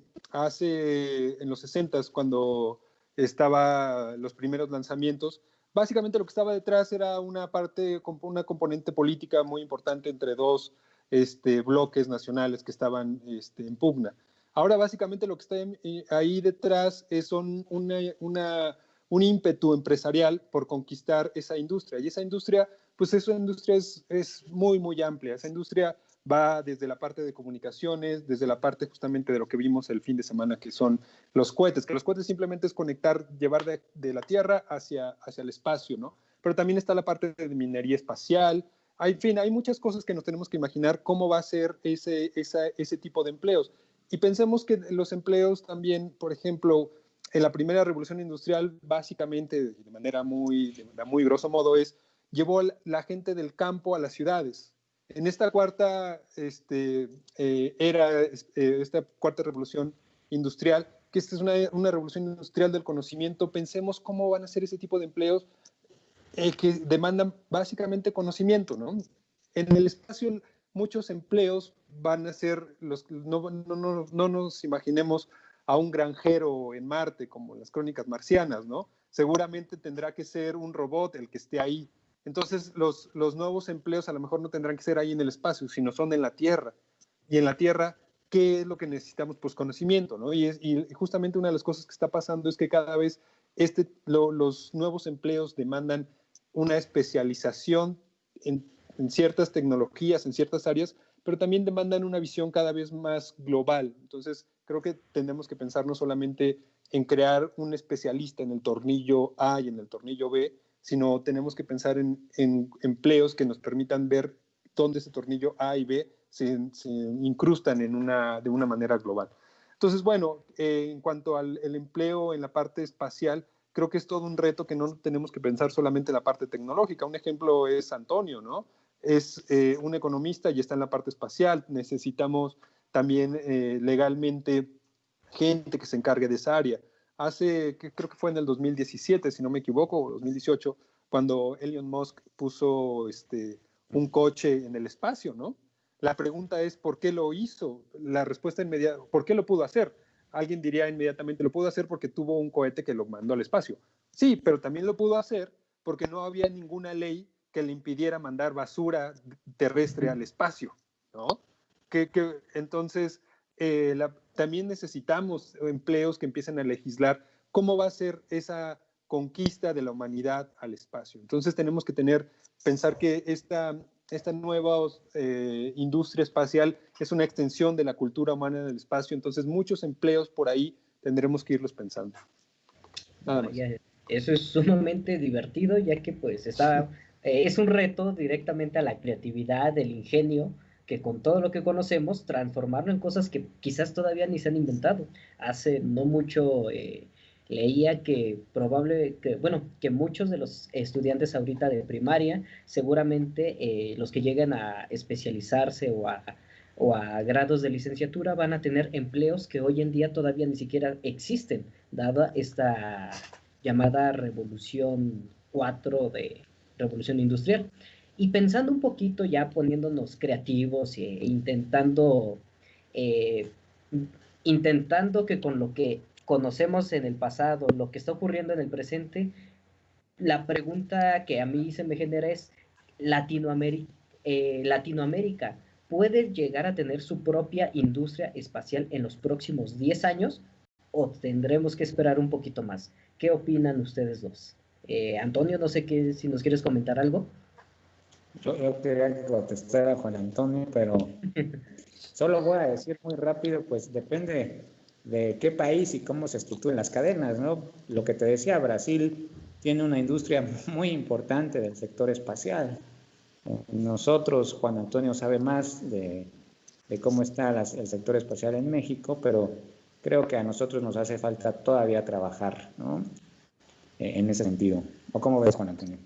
los 60s, cuando estaban los primeros lanzamientos, básicamente lo que estaba detrás era una componente política muy importante entre dos bloques nacionales que estaban en pugna. Ahora básicamente lo que está ahí detrás son un ímpetu empresarial por conquistar esa industria. Y esa industria, pues esa industria es muy, muy amplia. Esa industria va desde la parte de comunicaciones, desde la parte justamente de lo que vimos el fin de semana, que son los cohetes, que los cohetes simplemente es conectar, llevar de la Tierra hacia el espacio, ¿no? Pero también está la parte de minería espacial. En fin, hay muchas cosas que nos tenemos que imaginar cómo va a ser ese tipo de empleos. Y pensemos que los empleos también, por ejemplo, en la primera revolución industrial, básicamente, de manera muy grosso modo, llevó la gente del campo a las ciudades. En esta cuarta esta cuarta revolución industrial, que esta es una revolución industrial del conocimiento, pensemos cómo van a ser ese tipo de empleos que demandan básicamente conocimiento, ¿no? En el espacio, muchos empleos van a ser no nos imaginemos a un granjero en Marte, como en las crónicas marcianas, ¿no? Seguramente tendrá que ser un robot el que esté ahí. Entonces, los nuevos empleos a lo mejor no tendrán que ser ahí en el espacio, sino son en la Tierra. Y en la Tierra, ¿qué es lo que necesitamos? Pues conocimiento, ¿no? Y justamente una de las cosas que está pasando es que cada vez los nuevos empleos demandan una especialización en ciertas tecnologías, en ciertas áreas, pero también demandan una visión cada vez más global. Entonces, creo que tenemos que pensar no solamente en crear un especialista en el tornillo A y en el tornillo B, sino tenemos que pensar en empleos que nos permitan ver dónde ese tornillo A y B se incrustan de una manera global. Entonces, bueno, en cuanto al el empleo en la parte espacial, creo que es todo un reto que no tenemos que pensar solamente en la parte tecnológica. Un ejemplo es Antonio, ¿no? Es un economista y está en la parte espacial. Necesitamos también legalmente gente que se encargue de esa área. Creo que fue en el 2017, si no me equivoco, o 2018, cuando Elon Musk puso un coche en el espacio, ¿no? La pregunta es, ¿por qué lo hizo? La respuesta inmediata, ¿por qué lo pudo hacer? Alguien diría inmediatamente, lo pudo hacer porque tuvo un cohete que lo mandó al espacio. Sí, pero también lo pudo hacer porque no había ninguna ley que le impidiera mandar basura terrestre al espacio, ¿no? Entonces, también necesitamos empleos que empiecen a legislar cómo va a ser esa conquista de la humanidad al espacio. Entonces tenemos que pensar que esta nueva industria espacial es una extensión de la cultura humana en el espacio, entonces muchos empleos por ahí tendremos que irlos pensando. Nada más. Eso es sumamente divertido, ya que pues es un reto directamente a la creatividad, el ingenio, que con todo lo que conocemos, transformarlo en cosas que quizás todavía ni se han inventado. Hace no mucho leía que que muchos de los estudiantes ahorita de primaria, seguramente los que lleguen a especializarse o a grados de licenciatura van a tener empleos que hoy en día todavía ni siquiera existen, dada esta llamada Revolución 4 de Revolución Industrial. Y pensando un poquito, ya poniéndonos creativos eh, intentando que con lo que conocemos en el pasado, lo que está ocurriendo en el presente, la pregunta que a mí se me genera es, ¿Latinoamérica puede llegar a tener su propia industria espacial en los próximos 10 años o tendremos que esperar un poquito más? ¿Qué opinan ustedes dos? Antonio, no sé si nos quieres comentar algo. Yo quería contestar a Juan Antonio, pero solo voy a decir muy rápido, pues depende de qué país y cómo se estructuran las cadenas, ¿no? Lo que te decía, Brasil tiene una industria muy importante del sector espacial. Nosotros, Juan Antonio sabe más de cómo está el sector espacial en México, pero creo que a nosotros nos hace falta todavía trabajar, ¿no? En ese sentido. ¿O cómo ves, Juan Antonio?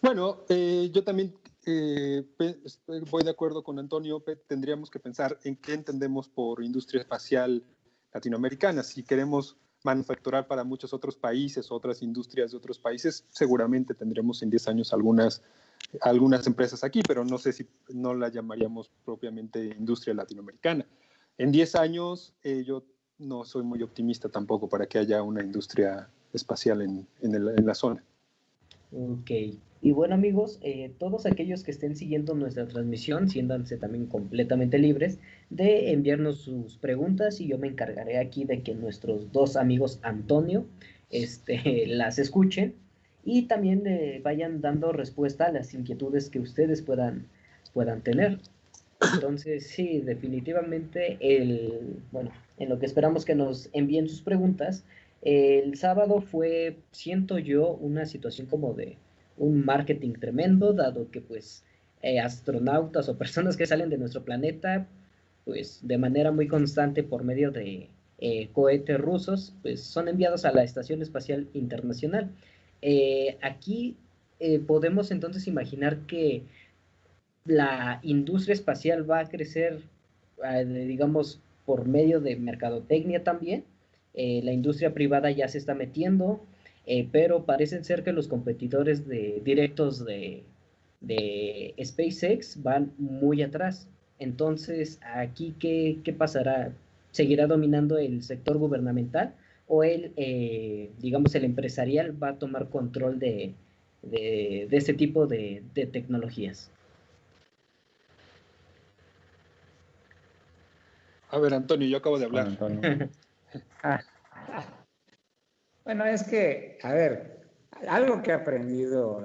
Bueno, yo también voy de acuerdo con Antonio. Tendríamos que pensar en qué entendemos por industria espacial latinoamericana. Si queremos manufacturar para muchos otros países, otras industrias de otros países, seguramente tendremos en 10 años algunas empresas aquí, pero no sé si no la llamaríamos propiamente industria latinoamericana. En 10 años yo no soy muy optimista tampoco para que haya una industria espacial en la zona. Ok. Y bueno, amigos, todos aquellos que estén siguiendo nuestra transmisión, siéntanse también completamente libres de enviarnos sus preguntas y yo me encargaré aquí de que nuestros dos amigos Antonio las escuchen y también vayan dando respuesta a las inquietudes que ustedes puedan tener. Entonces, sí, definitivamente, bueno, en lo que esperamos que nos envíen sus preguntas, el sábado fue, siento yo, una situación como de un marketing tremendo, dado que pues astronautas o personas que salen de nuestro planeta, pues de manera muy constante por medio de cohetes rusos, pues son enviados a la Estación Espacial Internacional. Aquí podemos entonces imaginar que la industria espacial va a crecer, digamos, por medio de mercadotecnia también. La industria privada ya se está metiendo, pero parecen ser que los competidores directos de SpaceX van muy atrás. Entonces, aquí, ¿qué pasará? ¿Seguirá dominando el sector gubernamental o digamos, el empresarial va a tomar control de este tipo de tecnologías? A ver, Antonio, yo acabo de hablar. Bueno, Antonio. Bueno, es que, a ver, algo que he aprendido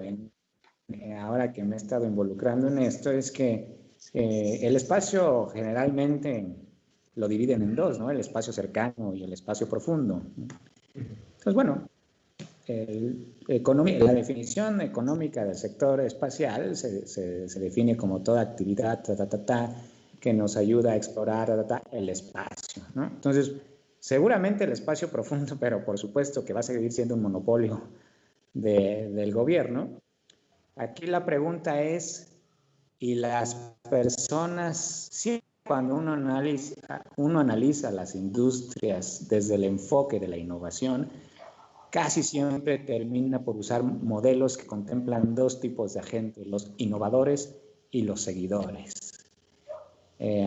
ahora que me he estado involucrando en esto es que el espacio generalmente lo dividen en dos, ¿no? El espacio cercano y el espacio profundo. Entonces, bueno, la definición económica del sector espacial se define como toda actividad que nos ayuda a explorar el espacio, ¿no? Entonces, seguramente el espacio profundo, pero por supuesto que va a seguir siendo un monopolio del gobierno. Aquí la pregunta es, ¿y las personas, siempre cuando uno analiza las industrias desde el enfoque de la innovación, casi siempre termina por usar modelos que contemplan dos tipos de agentes, los innovadores y los seguidores?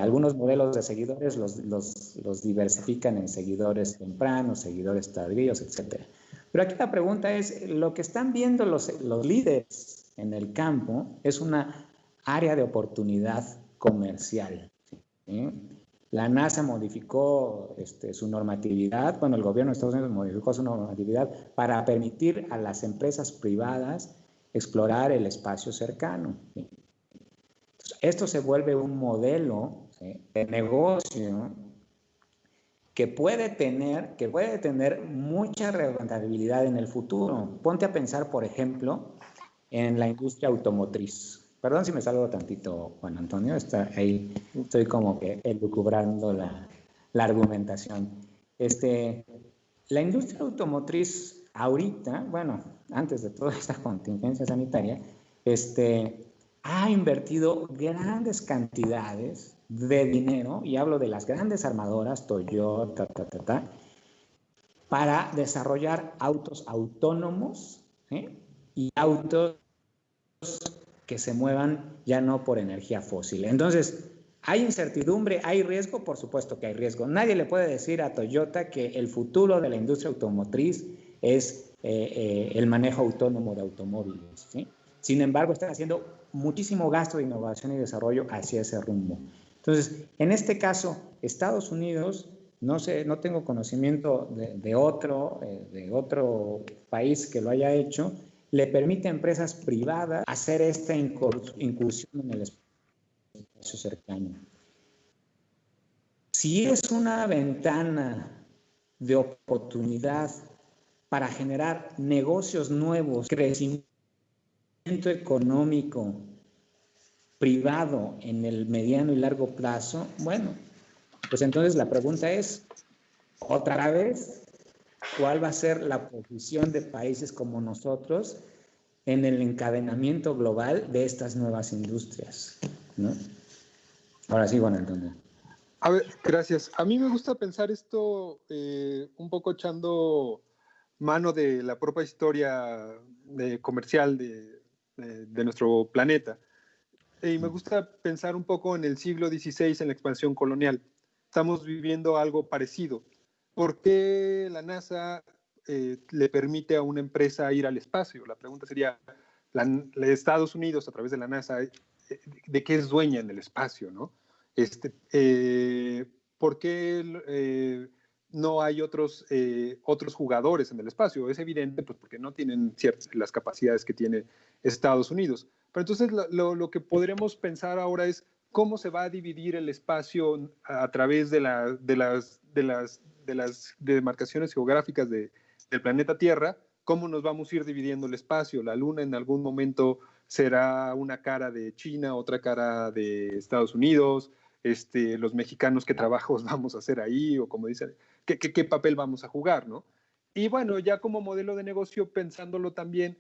Algunos modelos de seguidores los diversifican en seguidores tempranos, seguidores tardíos, etc. Pero aquí la pregunta es, lo que están viendo los líderes en el campo es una área de oportunidad comercial, ¿sí? La NASA modificó su normatividad, bueno, el gobierno de Estados Unidos modificó su normatividad para permitir a las empresas privadas explorar el espacio cercano, ¿sí? Esto se vuelve un modelo, ¿sí?, de negocio que puede tener mucha rentabilidad en el futuro. Ponte a pensar, por ejemplo, en la industria automotriz. Perdón si me salgo tantito, Juan Antonio, ahí estoy como que elucubrando la argumentación. La industria automotriz ahorita, bueno, antes de toda esta contingencia sanitaria, ha invertido grandes cantidades de dinero, y hablo de las grandes armadoras, Toyota, para desarrollar autos autónomos, ¿sí?, y autos que se muevan ya no por energía fósil. Entonces, ¿hay incertidumbre? ¿Hay riesgo? Por supuesto que hay riesgo. Nadie le puede decir a Toyota que el futuro de la industria automotriz es el manejo autónomo de automóviles, ¿sí? Sin embargo, están haciendo muchísimo gasto de innovación y desarrollo hacia ese rumbo. Entonces, en este caso, Estados Unidos, no sé, no tengo conocimiento de otro país que lo haya hecho, le permite a empresas privadas hacer esta incursión en el espacio cercano. Si es una ventana de oportunidad para generar negocios nuevos, crecimiento económico privado en el mediano y largo plazo, bueno, pues entonces la pregunta es, otra vez, ¿cuál va a ser la posición de países como nosotros en el encadenamiento global de estas nuevas industrias, ¿no? Ahora sí, Juan Antonio. A ver, gracias. A mí me gusta pensar esto un poco echando mano de la propia historia comercial de nuestro planeta. Y me gusta pensar un poco en el siglo XVI, en la expansión colonial. Estamos viviendo algo parecido. ¿Por qué la NASA le permite a una empresa ir al espacio? La pregunta sería, Estados Unidos, a través de la NASA, ¿de qué es dueña en el espacio, no? ¿Por qué no hay otros jugadores en el espacio? Es evidente, pues porque no tienen las capacidades que tiene Estados Unidos. Pero entonces lo que podremos pensar ahora es cómo se va a dividir el espacio a través de las demarcaciones geográficas del planeta Tierra, cómo nos vamos a ir dividiendo el espacio. La Luna en algún momento será una cara de China, otra cara de Estados Unidos, los mexicanos qué trabajos vamos a hacer ahí, o como dicen, qué papel vamos a jugar, ¿no? Y bueno, ya como modelo de negocio, pensándolo también,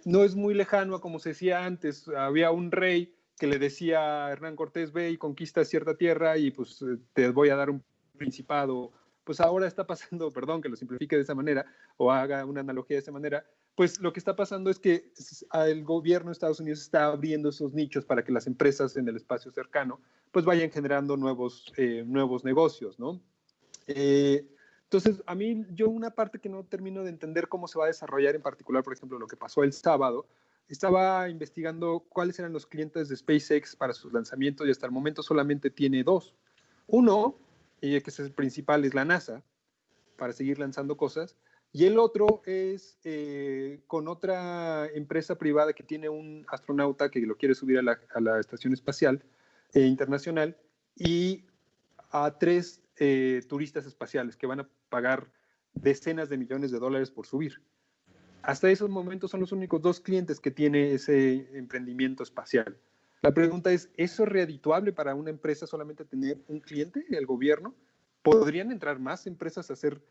no es muy lejano a como se decía antes. Había un rey que le decía a Hernán Cortés, ve y conquista cierta tierra y pues te voy a dar un principado. Pues ahora está pasando, perdón que lo simplifique de esa manera o haga una analogía de esa manera, pues lo que está pasando es que el gobierno de Estados Unidos está abriendo esos nichos para que las empresas en el espacio cercano pues vayan generando nuevos negocios, ¿no? Entonces, a mí, yo una parte que no termino de entender cómo se va a desarrollar, en particular, por ejemplo, lo que pasó el sábado, estaba investigando cuáles eran los clientes de SpaceX para sus lanzamientos y hasta el momento solamente tiene dos. Uno, que es el principal, es la NASA, para seguir lanzando cosas, y el otro es con otra empresa privada que tiene un astronauta que lo quiere subir a la Estación Espacial Internacional, y a 3 turistas espaciales que van a pagar decenas de millones de dólares por subir. Hasta esos momentos son los únicos 2 clientes que tiene ese emprendimiento espacial. La pregunta es, ¿eso es redituable para una empresa solamente tener un cliente, el gobierno? ¿Podrían entrar más empresas a hacer,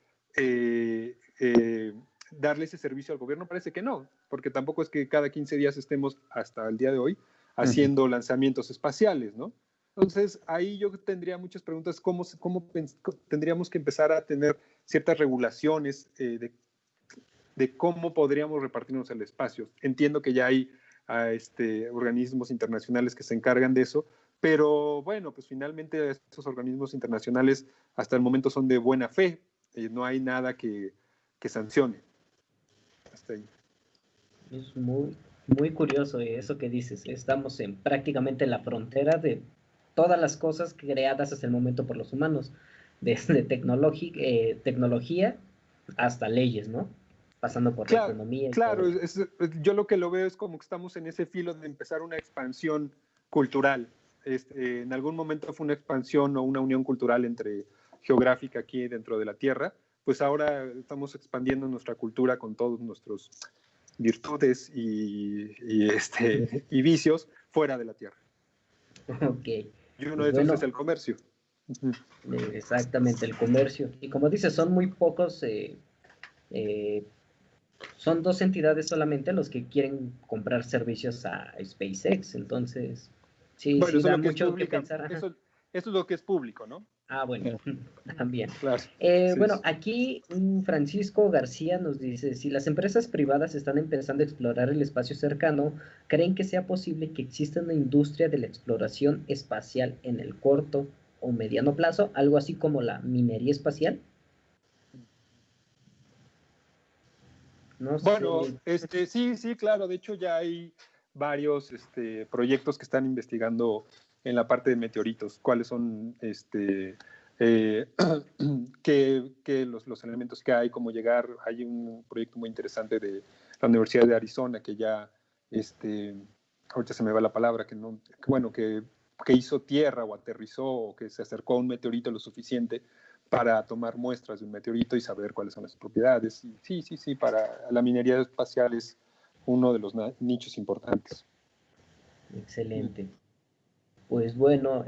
darle ese servicio al gobierno? Parece que no, porque tampoco es que cada 15 días estemos, hasta el día de hoy, haciendo lanzamientos espaciales, ¿no? Entonces, ahí yo tendría muchas preguntas, ¿cómo tendríamos que empezar a tener ciertas regulaciones de cómo podríamos repartirnos el espacio? Entiendo que ya hay organismos internacionales que se encargan de eso, pero bueno, pues finalmente estos organismos internacionales hasta el momento son de buena fe, no hay nada que sancione. Hasta ahí. Es muy curioso eso que dices. Estamos prácticamente en la frontera de todas las cosas creadas hasta el momento por los humanos, desde tecnología hasta leyes, ¿no? Pasando por la economía. Claro, yo lo que lo veo es como que estamos en ese filo de empezar una expansión cultural. En algún momento fue una expansión o una unión cultural geográfica aquí dentro de la Tierra, pues ahora estamos expandiendo nuestra cultura con todos nuestros virtudes y vicios fuera de la Tierra. Ok. Y uno de esos es el comercio. Exactamente, el comercio. Y como dices, son muy pocos, son 2 entidades solamente los que quieren comprar servicios a SpaceX. Entonces, sí, bueno, sí da mucho que pensar. Eso es lo que es público, ¿no? Ah, bueno, también. Claro. Bueno, aquí Francisco García nos dice, si las empresas privadas están empezando a explorar el espacio cercano, ¿creen que sea posible que exista una industria de la exploración espacial en el corto o mediano plazo, algo así como la minería espacial? No bueno, sé. Sí, claro. De hecho, ya hay varios proyectos que están investigando en la parte de meteoritos, cuáles son los elementos que hay, cómo llegar. Hay un proyecto muy interesante de la Universidad de Arizona que ya, ahorita se me va la palabra, que hizo tierra o aterrizó o que se acercó a un meteorito lo suficiente para tomar muestras de un meteorito y saber cuáles son las propiedades. Y sí, para la minería espacial es uno de los nichos importantes. Excelente. Pues bueno,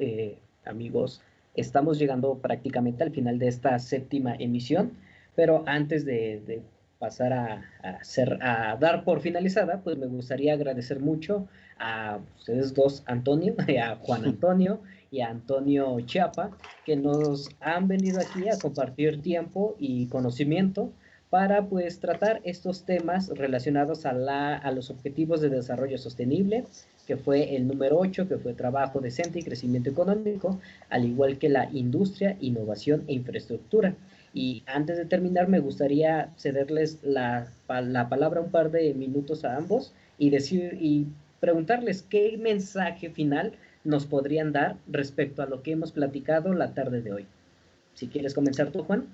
amigos, estamos llegando prácticamente al final de esta 7ª emisión, pero antes de pasar a dar por finalizada, pues me gustaría agradecer mucho a ustedes dos, Antonio, a Juan Antonio y a Antonio Chiapa, que nos han venido aquí a compartir tiempo y conocimiento para pues tratar estos temas relacionados a los objetivos de desarrollo sostenible, que fue el número 8, que fue trabajo decente y crecimiento económico, al igual que la industria, innovación e infraestructura. Y antes de terminar, me gustaría cederles la palabra un par de minutos a ambos y preguntarles qué mensaje final nos podrían dar respecto a lo que hemos platicado la tarde de hoy. Si quieres comenzar tú, Juan.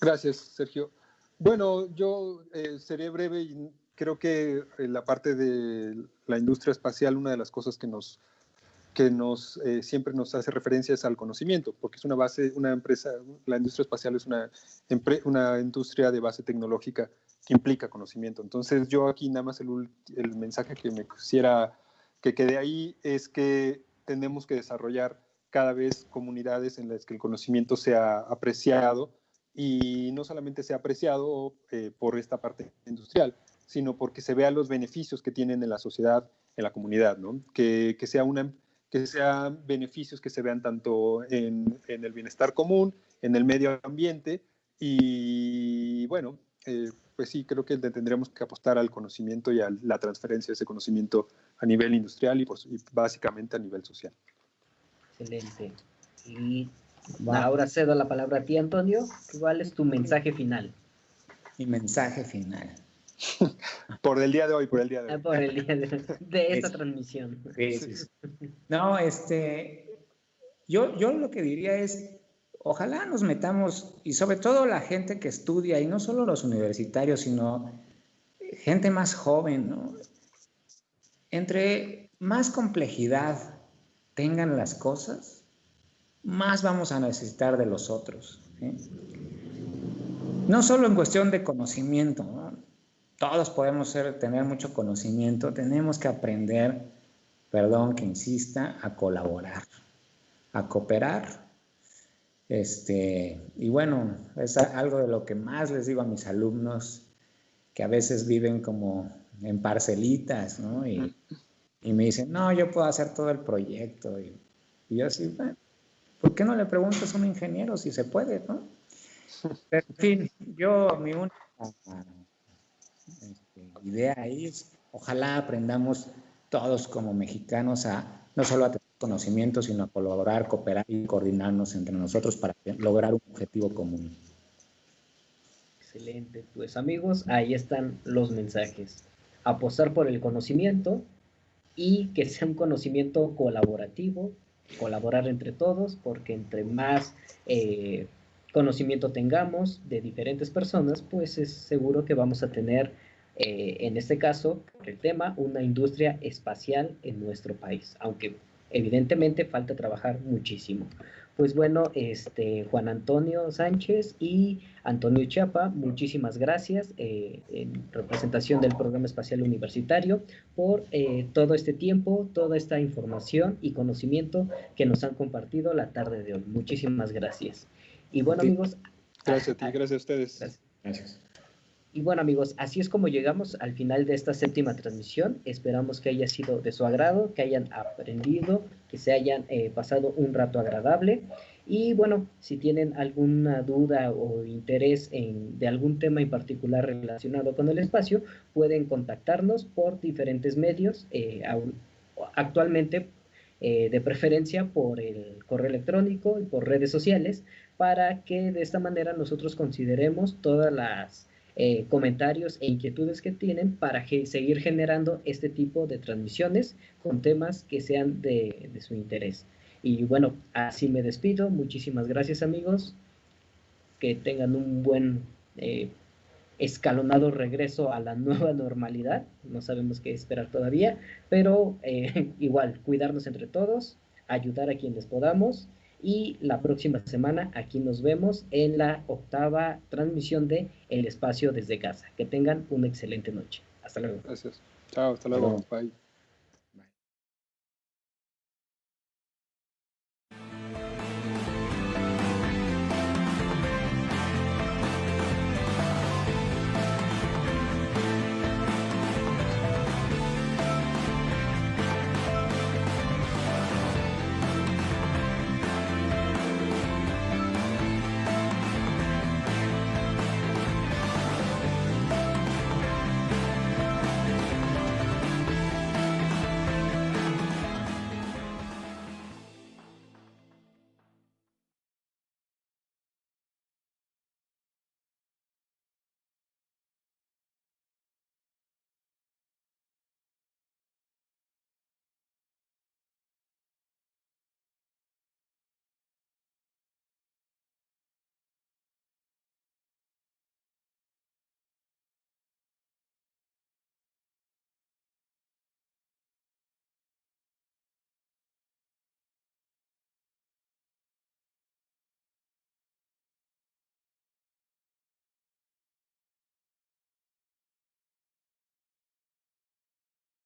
Gracias, Sergio. Bueno, yo seré breve y creo que la parte de la industria espacial, una de las cosas que siempre nos hace referencia es al conocimiento, porque es una base, una empresa, la industria espacial es una industria de base tecnológica que implica conocimiento. Entonces yo aquí nada más el mensaje que me quisiera que quede ahí es que tenemos que desarrollar cada vez comunidades en las que el conocimiento sea apreciado, y no solamente sea apreciado por esta parte industrial, sino porque se vean los beneficios que tienen en la sociedad, en la comunidad, ¿no? Que sean beneficios que se vean tanto en el bienestar común, en el medio ambiente, y bueno, pues sí, creo que tendremos que apostar al conocimiento y a la transferencia de ese conocimiento a nivel industrial y básicamente a nivel social. Excelente. Y ahora cedo la palabra a ti, Antonio. ¿Cuál es tu mensaje final? Mi mensaje final. Por el día de hoy. Por el día de esta transmisión. Sí. No, yo lo que diría es, ojalá nos metamos, y sobre todo la gente que estudia, y no solo los universitarios, sino gente más joven, ¿no? Entre más complejidad tengan las cosas, más vamos a necesitar de los otros, ¿sí? no solo en cuestión de conocimiento, ¿no? Todos podemos tener mucho conocimiento, tenemos que aprender, perdón que insista, a colaborar, a cooperar. Y bueno, es algo de lo que más les digo a mis alumnos, que a veces viven como en parcelitas, ¿no? Y me dicen, no, yo puedo hacer todo el proyecto. Y yo así, bueno, ¿por qué no le preguntas a un ingeniero si se puede, no? Pero, en fin, mi única idea ahí es, ojalá aprendamos todos como mexicanos a no solo a tener conocimiento, sino a colaborar, cooperar y coordinarnos entre nosotros para lograr un objetivo común. Excelente, pues amigos, ahí están los mensajes. Apostar por el conocimiento y que sea un conocimiento colaborativo, colaborar entre todos, porque entre más conocimiento tengamos de diferentes personas, pues es seguro que vamos a tener, en este caso, por el tema, una industria espacial en nuestro país, aunque evidentemente falta trabajar muchísimo. Pues bueno, Juan Antonio Sánchez y Antonio Chiapa, muchísimas gracias en representación del Programa Espacial Universitario por todo este tiempo, toda esta información y conocimiento que nos han compartido la tarde de hoy. Muchísimas gracias. Y bueno, amigos. Gracias a ti, gracias a ustedes. Gracias. Y bueno, amigos, así es como llegamos al final de esta séptima transmisión. Esperamos que haya sido de su agrado, que hayan aprendido, que se hayan pasado un rato agradable. Y bueno, si tienen alguna duda o interés de algún tema en particular relacionado con el espacio, pueden contactarnos por diferentes medios, actualmente de preferencia por el correo electrónico y por redes sociales, para que de esta manera nosotros consideremos todas las comentarios e inquietudes que tienen para seguir generando este tipo de transmisiones con temas que sean de su interés. Y bueno, así me despido. Muchísimas gracias, amigos. Que tengan un buen escalonado regreso a la nueva normalidad. No sabemos qué esperar todavía, pero igual, cuidarnos entre todos, ayudar a quienes podamos. Y la próxima semana aquí nos vemos en la 8ª transmisión de El Espacio desde Casa. Que tengan una excelente noche. Hasta luego. Gracias. Chao, hasta luego. Bye.